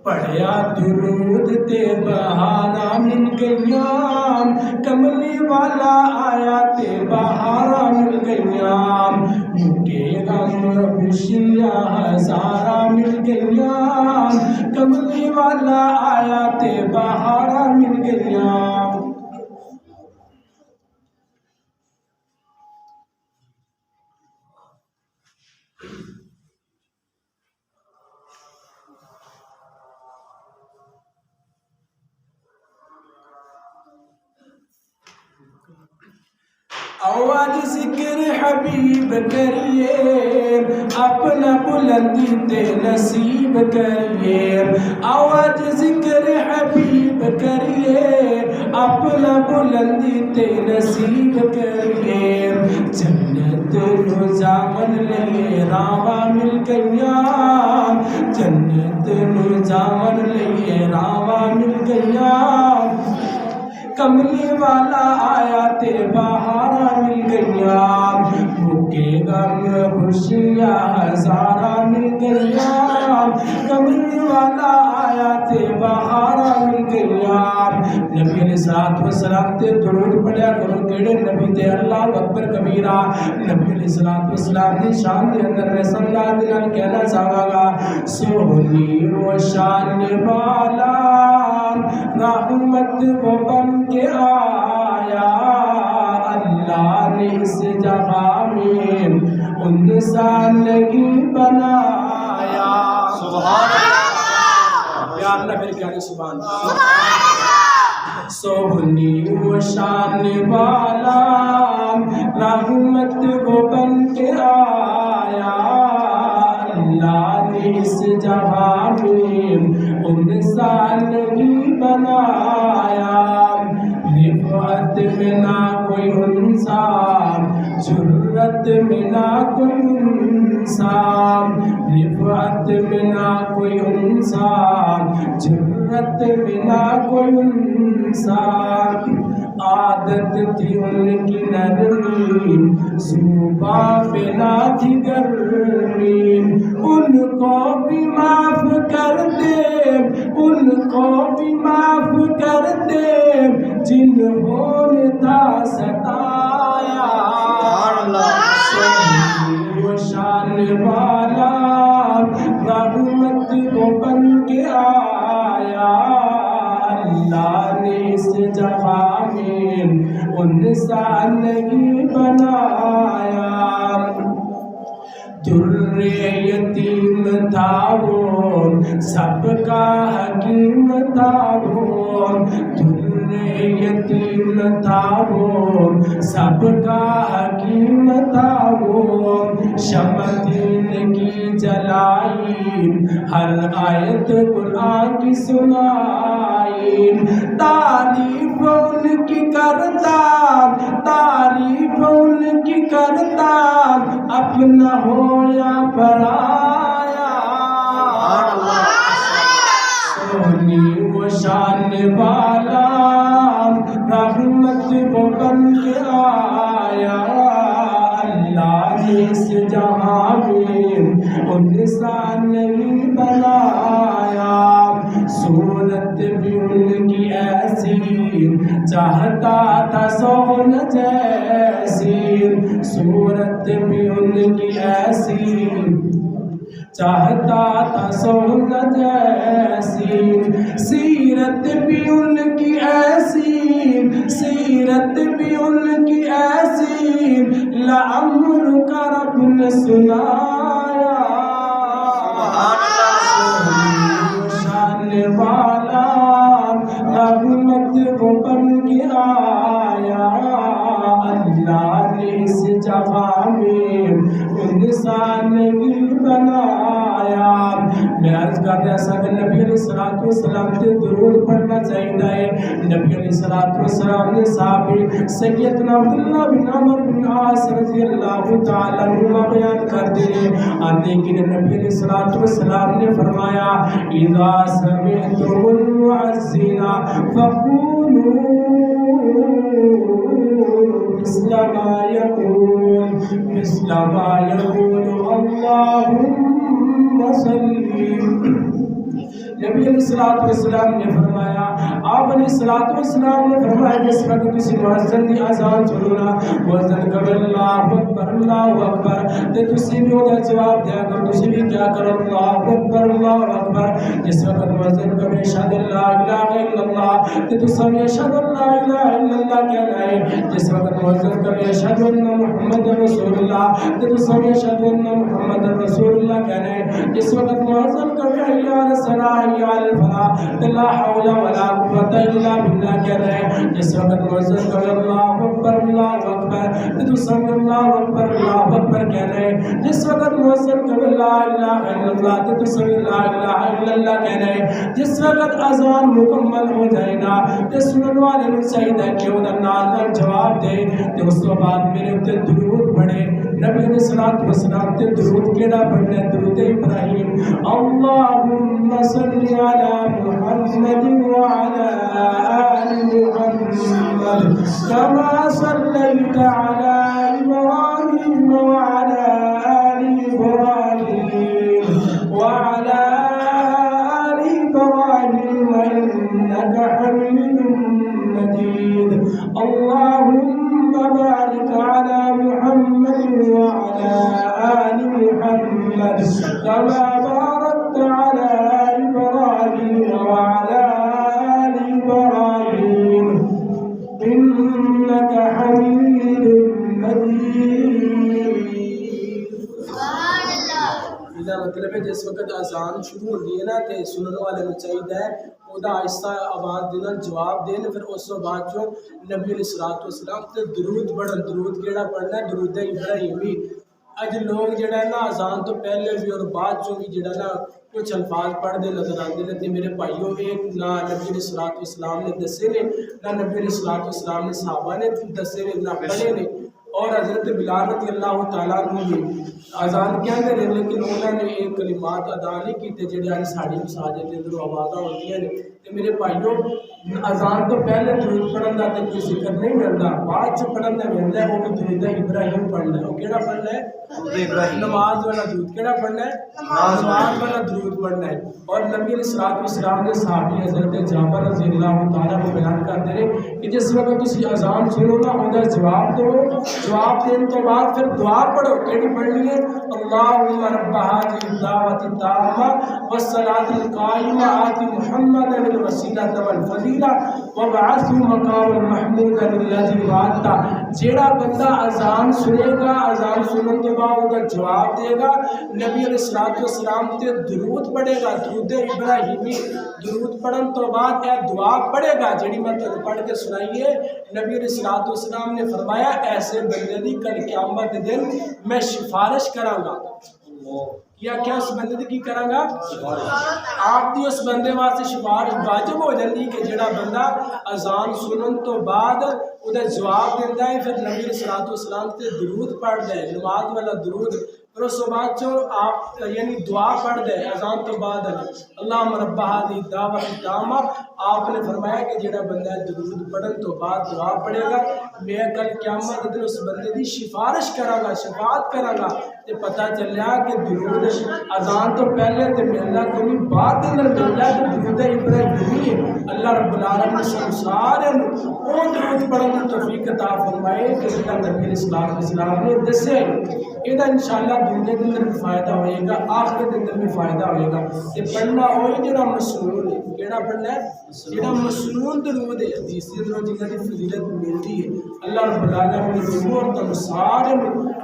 پڑھیا درود تے بہاراں مل گئیاں، کملی والا آیا تے بہاراں مل گئیاں، مکے غم خوشیاں ہزاراں مل گئیاں، کملی والا آیا تے بہاراں مل گئیاں۔ آوا آج ذکر حبیب کریے اپنا بلندی تے نصیب کریے آج ذکر حبیب کریے اپنا بلندی تے نصیب کریے جنت نو جامن لئے راوا مل گیا جنت نو جامن لئے راوا مل گیا کملی والا آیا تے بہارا مل گیا بھوکے غم خوشیاں ہزارہ مل گیا کملی والا آیا تے بہارا مل گیا نبی علیہ الصلوۃ والسلام تے درود پڑھیا کرو کیڑے نبی تے اللہ اکبر کبیرہ نبی علیہ الصلوۃ والسلام دی شان دے اندر میں سمجھا دینا کہنا چاہاں گا سونی و شان والا رحمت وہ بن کے آیا اللہ نے اس جگہ میں انسان نہیں بنایا سبحان اللہ یا اللہ پھر کہہ رہے سبحان اللہ سونی و شان والا رحمت وہ بن کے آیا اللہ نے اس جگہ میں انسان نہیں بنایا رفعت میں نہ کوئی انسان جرت میں نہ کوئی انسان رفعت میں نہ کوئی انسان جرت میں نہ کوئی انسان عادت تھی ان کی نرمی صوبہ پہ نہ تھی گرمی ان کو بھی معاف کر دے ان کو بھی معاف کر دے جنہوں نے تھا ستایا سونی و شان والا رحمت وہ بن کے آیا اللہ نے اس جگہ میں انسان نہیں بنایا در یتیم تھا وہ سب کا حکیم تھا وہ در یتیم تھا وہ سب کا حکیم تھا وہ شمع دین کی جلائی ہر آیت قرآن کی سنائی تعریف ان کی کرتا تعریف ان کی کرتا اپنا ہو یا پرایا سونی و شان والا رحمت وہ بن کے آیا اللہ نے اس جہاں میں انسان نہیں بنایا صورت بھی ان کی ایسی چاہتا تھا سون جیسی صورت بھی ان کی ایسی چاہتا تھا سون جیسی سیرت بھی ان کی ایسی سیرت بھی ان کی ایسی لعمر کا رب نے سنایا شان والا رحمت وہ بن کے آیا اللہ نے اس جگہ میں انسان نہیں بنایا میں عرض کر رہا سا کہ نبی علیہ الصلوۃ والسلام سے درود پڑھنا چاہیے نبی علیہ الصلوۃ والسلام نے صحابی سیدنا عبداللہ بن عمر بن عاص رضی اللہ تعالی عنہ بیان کرتے ہیں لیکن نبی علیہ الصلوۃ والسلام نے فرمایا اذا سمعتم المؤذن فقولوا مثل ما يقول اللهم صل نبی علیہ الصلوۃ والسلام نے فرمایا آپ علیہ الصلوۃ والسلام نے فرمایا جس وقت کسی مؤذن کی اذان سننا مؤذن کہے اللہ اکبر تے تسی بھی وہ جواب دیا کرو تسی بھی کیا کرو اللہ اکبر جس وقت مؤذن کہے اشہد لا الہ الا اللہ تے تسی بھی اشہد لا الہ الا اللہ کہنا ہے جس وقت مؤذن کہے اشہد ان محمد رسول اللہ تے تسی بھی اشہد ان محمد رسول اللہ کہنا ہے جس وقت مؤذن کہے حی علی الصلاۃ حی علی الفلاح تے لا حول ولا قوت الا باللہ کہنا ہے جس وقت مؤذن کہے اللہ اکبر تے تسی اللہ اکبر کہنا ہے جس وقت مؤذن کہے لا الہ الا اللہ تے تسی لا الہ الا اللہ کہنا ہے جس وقت اذان مکمل ہو جائے گا تے سنن والے نوں چاہیے کہ وہ نال جواب دے تے اس کے بعد میرے تے درود پڑھے نبی علیہ الصلوۃ والسلام تے درود کیڑا پڑھنا ہے درود ابراہیم اللہم صلی علی محمد وعلی آل محمد کما صلیت علی ابراہیم وعلی آل ابراہیم وعلی آل ابراہیم انک حمید مجید اللہم بارک علی محمد وعلی آل محمد کما بارکت علی ابراہیم وعلی آل ابراہیم انک حمید مجید۔ مطلب ہے جس وقت اذان شروع ہوتی ہے نا تو سنن والے کو چاہیے وہ آہستہ آواز دینا جواب دین پھر اس بعد جو نبی علیہ الصلوۃ والسلام تے درود پڑھن درود کیڑا پڑھنا ہے درود ابراہیمی اج لوگ جڑا ہے نا اذان تو پہلے بھی اور بعد چوں بھی جڑا نا کچھ الفاظ پڑھتے نظر آتے ہیں تے میرے بھائیوں ایک نہ نبی علیہ الصلوۃ والسلام نے دسے نے نہ نبی علیہ الصلوۃ والسلام نے صحابہ نے دسے نے نہ پڑھے نے اور حضرت بلال رضی اللہ تعالیٰ عنہ نے اذان کہتے ہیں لیکن انہوں نے ایک کلمات ادا نہیں کیتے جڑے ساڑی مساجد کے اندر آوازاں ہوتی ہیں تے میرے بھائیوں اذان تو پہلے درود پڑھن کا تو کوئی ذکر نہیں ملتا بعد چ پڑھن کا ملتا ہے وہ بھی درود ابراہیم پڑھنا ہے وہ کہڑا پڑھنا ہے نماز والا درود کہڑا پڑھنا ہے نماز والا درود پڑھنا ہے اور نبی علیہ الصلوۃ والسلام نے صحابی حضرت جابر رضی اللہ تعالیٰ کو بیان کرتے ہیں کہ جس وقت تسی اذان سنو نا اوندا جواب دو جواب دین تو بعد پھر دعا پڑھو کیڑی پڑھنی ہے اللہم رب هذه الدعوۃ التامہ والصلاۃ القائمہ آت محمد الوسیلۃ والفضیلہ وابعثہ مقام المحمود الذی وعدتہ جیڑا بندہ اذان سنے گا اذان سنن تو بعد اوندا جواب دے گا نبی علیہ الصلوۃ والسلام تے درود پڑھے گا درود ابراہیمی درود پڑھن تو بعد اے دعا پڑھے گا جیڑی میں پڑھ کے سنائیے نبی علیہ الصلوۃ والسلام نے فرمایا ایسے بندے دی کل قیامت دن میں سفارش کراں گا کیا اس بندے دی کی کراں گا آپ دی اس بندے واسطے سفارش واجب ہو جاندی کہ جڑا بندہ اذان سنن تو بعد اودے جواب دیندا ہے پھر نبی علیہ الصلوۃ والسلام تے درود پڑھدا ہے نماز والا درود پھر اس بعد جو آپ یعنی دعا پڑھ دے اذان تو بعد اللہم رب هذه الدعوۃ التامہ آپ نے فرمایا کہ جڑا بندہ درود پڑھن تو بعد دعا پڑھے گا میں کل قیامت دن اس بندے دی سفارش کراں گا شفاعت کراں گا تے پتہ چلیا کہ درود اذان تو پہلے تے ملنا کوئی بعد دن ملنا تے درود ابراہیمی ہے اللہ رب العالمین نے سارے او درود پڑھن دی توفیق عطا فرمائے کہ جڑا نبی علیہ الصلوۃ والسلام نے دسے یہ انشاءاللہ دنیا کے اندر بھی فائدہ ہوئے گا آخرت کے اندر بھی فائدہ ہوئے گا یہ پڑھنا ہوئی جڑا مسنون ہے کیڑا پڑھنا ہے جڑا مسنون درود ہے حدیث کے اندر جنہاں دی فضیلت ملتی ہے اللہ رب العالمین نے نور تم سارے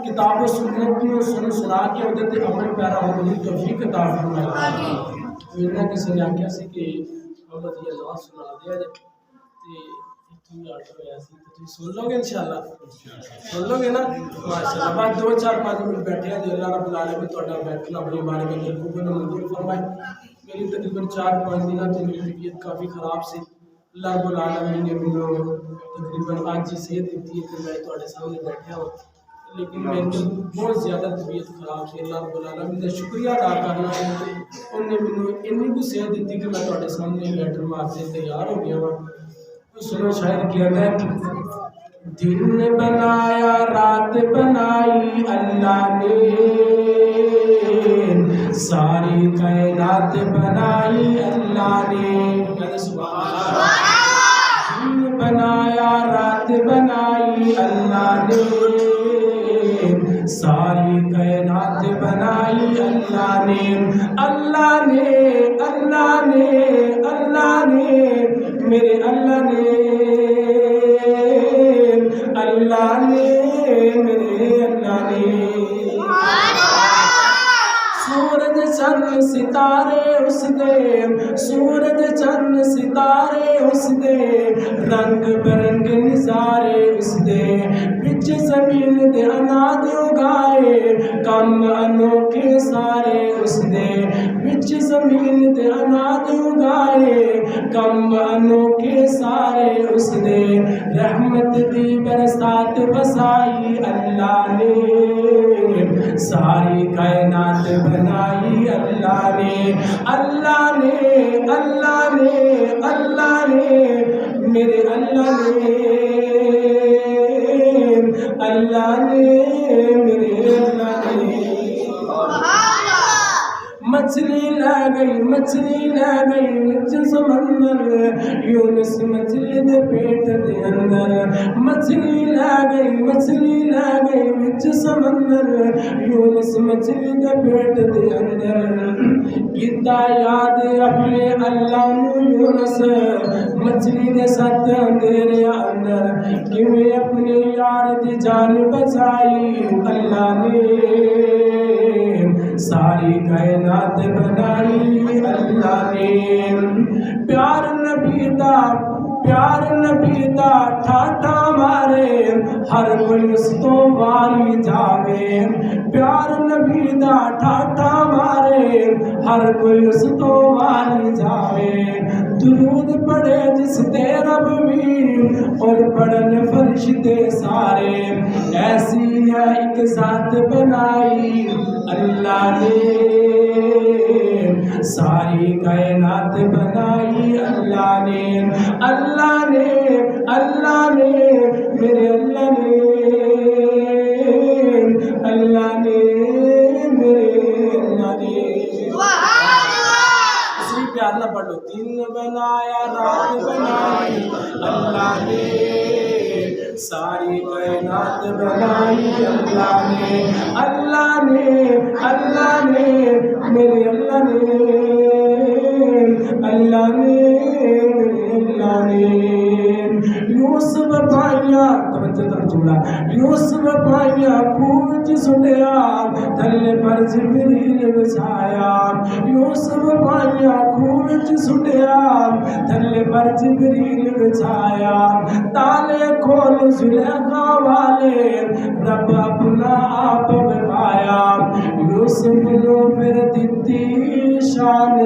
کتاب و سنت کو سنا کے اودے تے عمل پیرا ہونے دی توفیق عطا فرمائے آمین میرا کسی نے آکھیا سی کہ محمد یہ نواز سنا دیا جائے تے سن لو گے انشاءاللہ سن لو گے نا ماشاءاللہ بعد 2-4-5 منٹ بیٹھے ہیں اللہ رب العالمین تہاڈا بیٹھنا اپنی بارے میں قبول منظور فرمائے میری تقریباً 4-5 دنوں سے میری طبیعت کافی خراب سی اللہ رب العالمین نے مجھے تقریباً آج ہی صحت دیتی ہے کہ میں تہاڈے سامنے بیٹھا ہوں لیکن میری بہت زیادہ طبیعت خراب سی اللہ رب العالمین کا شکریہ ادا کرنا ہے انہوں نے مجھے اتنی کو صحت دیتی کہ میں تہاڈے سامنے بیٹھنے واسطے تیار ہو گیا ہوں سنو شاعر کیا ہے دن بنایا رات بنائی اللہ نے ساری کائنات بنائی اللہ نے سبحان اللہ دن بنایا رات بنائی اللہ نے ساری کائنات بنائی اللہ نے، اللہ نے، اللہ نے، اللہ نے، میرے اللہ نے، اللہ نے، میرے اللہ نے۔ سورج چند ستارے اس دے، سورج چند ستارے اس دے، رنگ برنگ نظارے اس دے، بچ زمین دے اناج اگائے، کم انوکھے سارے اس دے، بچ زمین دے اناج اگائے، کم انوکھے سارے اس دے، رحمت دی برسات بسائی اللہ نے، ساری کائنات بنائی اللہ نے، اللہ نے، اللہ نے، اللہ نے، میرے اللہ نے، اللہ نے، میرے اللہ نے۔ مچھلی لے گئی، مچھلی لے گئی وچ سمندر، یونس مچھلی دے پیٹ دے اندر، مچھلی لے گئی، مچھلی لے گئی وچ سمندر، یونس مچھلی دے پیٹ دے اندر، کیتا یاد اپنے اللہ نو یونس، مچھلی دے ساتھ اندھیرے اندر، کیویں اپنے یار دی جان بچائی اللہ نے، ساری کائنات بنائی اللہ نے۔ پیار نبی دا، پیار نبی دا ٹھاٹھا مارے، ہر کوئی اس تو واری جاوے، پیار نبی دا ٹھاٹھا مارے، ہر کوئی اس تو واری جاوے، درود پڑھے جس تے رب بھی اور پڑھن فرشتے سارے، ایسی ہے ایک ذات بنائی اللہ نے، ساری کائنات بنائی اللہ نے، اللہ نے، اللہ نے، میرے اللہ نے، اللہ نے، میرے اللہ نے۔ پیار نہ پڑھ لو، دن بنایا رات بنائی اللہ نے، ساری کائنات بنائی اللہ نے، اللہ نے، اللہ نے، میرے اللہ نے، اللہ نے، میرے اللہ نے۔ یوسف پائیا توجہ طرف جملہ، یوسف پائیا خوب سنیا، تھلے پر جبریل بچھایا، یوسف پائیا خوب سنیا، تھلے پر جبریل بچھایا، تالے کھول زلیخا والے، رب اپنا آپ بڑھایا، یوسف نو پھر دیتی شان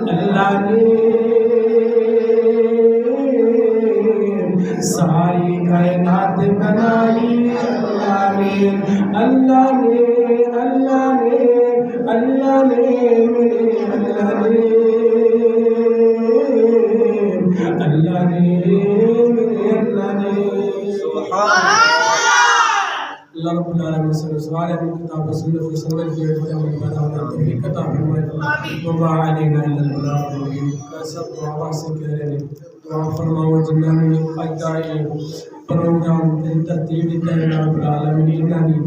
اللہ نے، ساری کائنات بنائی اللہ نے، اللہ نے، اللہ نے، اللہ نے، میرے اللہ نے، اللہ نے، میرے اللہ نے۔ اللہ رب العالمین صلی اللہ علیہ وسلم کتاب و سنت و سنت کی اٹھوڑے میں بتانا توفیق عطا فرمائے، وما علینا الا البلاغ المبین۔ سب دعا سے کہہ رہے ہیں، دعا فرماؤ جنانی اجائی پروگرام ترتیب دینا رب العالمین نے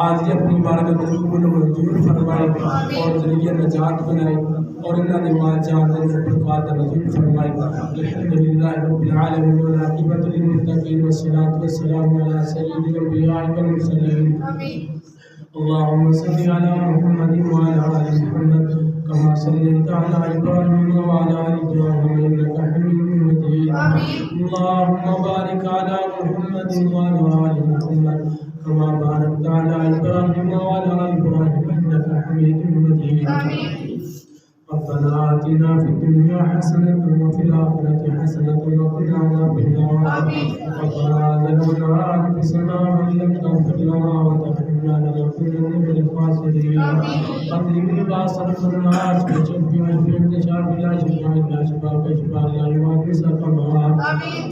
آج اپنی بارگاہ میں قبول و منظور فرمائے اور ذریعہ نجات بنائے اور انہوں نے مال جان دے برکات نزول فرمائے۔ الحمدللہ رب العالمین والعاقبۃ للمتقین والصلاۃ والسلام علی سید الانبیاء والمرسلین۔ اللهم صل على محمد وعلى آل محمد كما صليت على إبراهيم وعلى آل إبراهيم إنك حميد مجيد، اللهم بارك على محمد وعلى آل محمد كما باركت على إبراهيم وعلى آل إبراهيم إنك حميد مجيد۔ ربنا آتنا في الدنيا حسنة وفي الآخرة حسنة وقنا عذاب النار، ربنا ظلمنا أنفسنا وإن لم تغفر لنا وترحمنا لنكونن من الخاسرين، أظلم لباس الناس وشفي في انتشار لا شفاء إلا شفاءك شفاء لا يغادر سقما،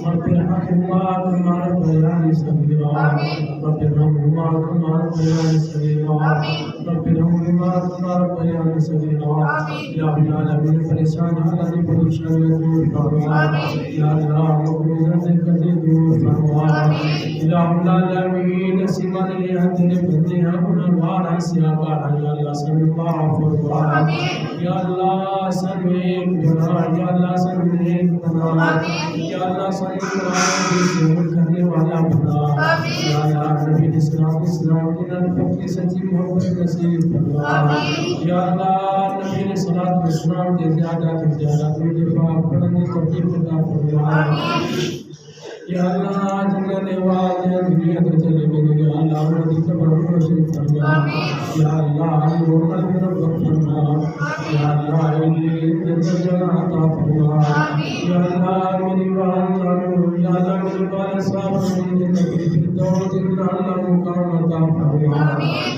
رب ارحمهما كما ربياني صغيرا، رب ارحمهما كما ربياني صغيرا، رب ارحمهما كما ربياني صغيرا يا رب العالمين پریشان حالات پریشان دور فرما یا اللہ مقروضات قرض دور فرما یا رب العالمین سیمان لیات نے بندے ہیں گناہگار ہیں سیاہکار ہیں یا اللہ سن معاف فرما یا اللہ سن ایک گناہ یا اللہ سن ایک گناہ یا اللہ سن قرآن کرنے والا بنا یا اللہ نبی اسلام دین الحق سچی محبت نصیب فرما یا اللہ نبی صلاۃ و سلام کے زیادہ سے زیادہ دفاع پڑھنے توفیق عطا فرما یا اللہ جنہوں نے والدین دنیا کو چلے گئے یا اللہ ان کی قبر کو روشن فرما یا اللہ نور مغفرت فرما یا اللہ انہیں جنت جگہ عطا فرما یا اللہ میری والدہ یا اللہ میری والد صاحب جنت کی فردوس جنہ اللہ مقام عطا فرما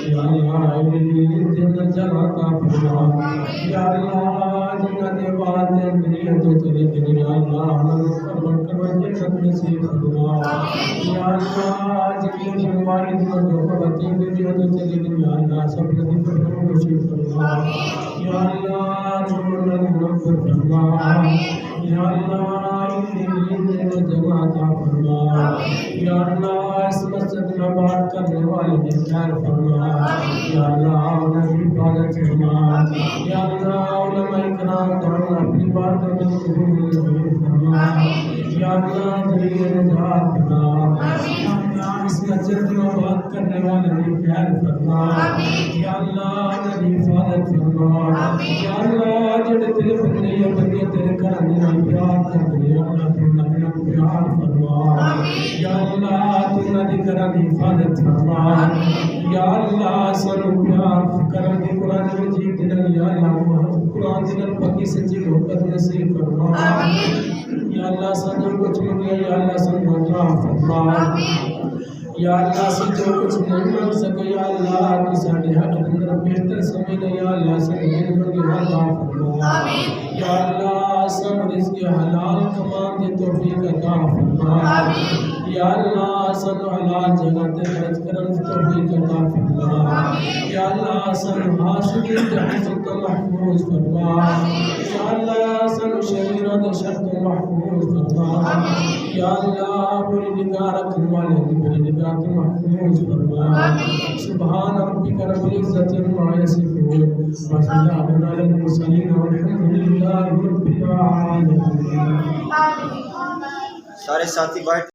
یا اللہ انہیں جنت جگہ عطا فرما یا اللہ جنہ نے والدین دنیا کو چلے گئے یا اللہ ہمیں قبر جنت نصیب فرما یا اللہ جتنے ہماری جو بچے دنیا تو چلے گئے یا اللہ سب لوگوں کو خوشی فرما یا اللہ نور مغفرت فرما یا اللہ انہیں جگہ عطا فرما یا اللہ اس مسجد میں بات کرنے والے کی خیر فرما یا اللہ انہیں حفاظت فرما یا اللہ علماء کرام دعونا اپنی بات میں قبول فرما یا اللہ ذریعہ نجات بنا یا اللہ اس مسجد میں بات کرنے والے کی خیر فرما یا اللہ انہیں حفاظت فرما یا اللہ جڑے تیرے بندے یا بندے تیرے گھرانے نال پیار کرتے یا اللہ تو انہاں نال پیار فرما یا اللہ تو انہاں دی گھراں دی حفاظت فرما یا اللہ سانو پیار کرن دی قرآن مجید نال یا اللہ قرآن نال پکی سچی محبت نصیب فرما یا اللہ سانو کچھ منگے یا اللہ سانو عطا فرما یا اللہ سے جو کچھ نہیں مانگ سکے یا اللہ کی ساڑھے حق اندر بہتر سمجھے یا اللہ سے علم کی عطا فرما یا اللہ سب رزق حلال کمان دے توفیق عطا فرما یا اللہ سب حلال جگہ تے خرچ کرن توفیق عطا فرما یا اللہ سب عاشقین جہاں سے محفوظ فرما یا اللہ سب شریران شرط محفوظ فرما یا اللہ پوری نگاہ رکھنے والے پوری نگاہ محفوظ فرما سبحان ربک رب العزت عما یصفون وسلام علی المرسلین والحمد للہ رب العالمین. سارے ساتھی بیٹھ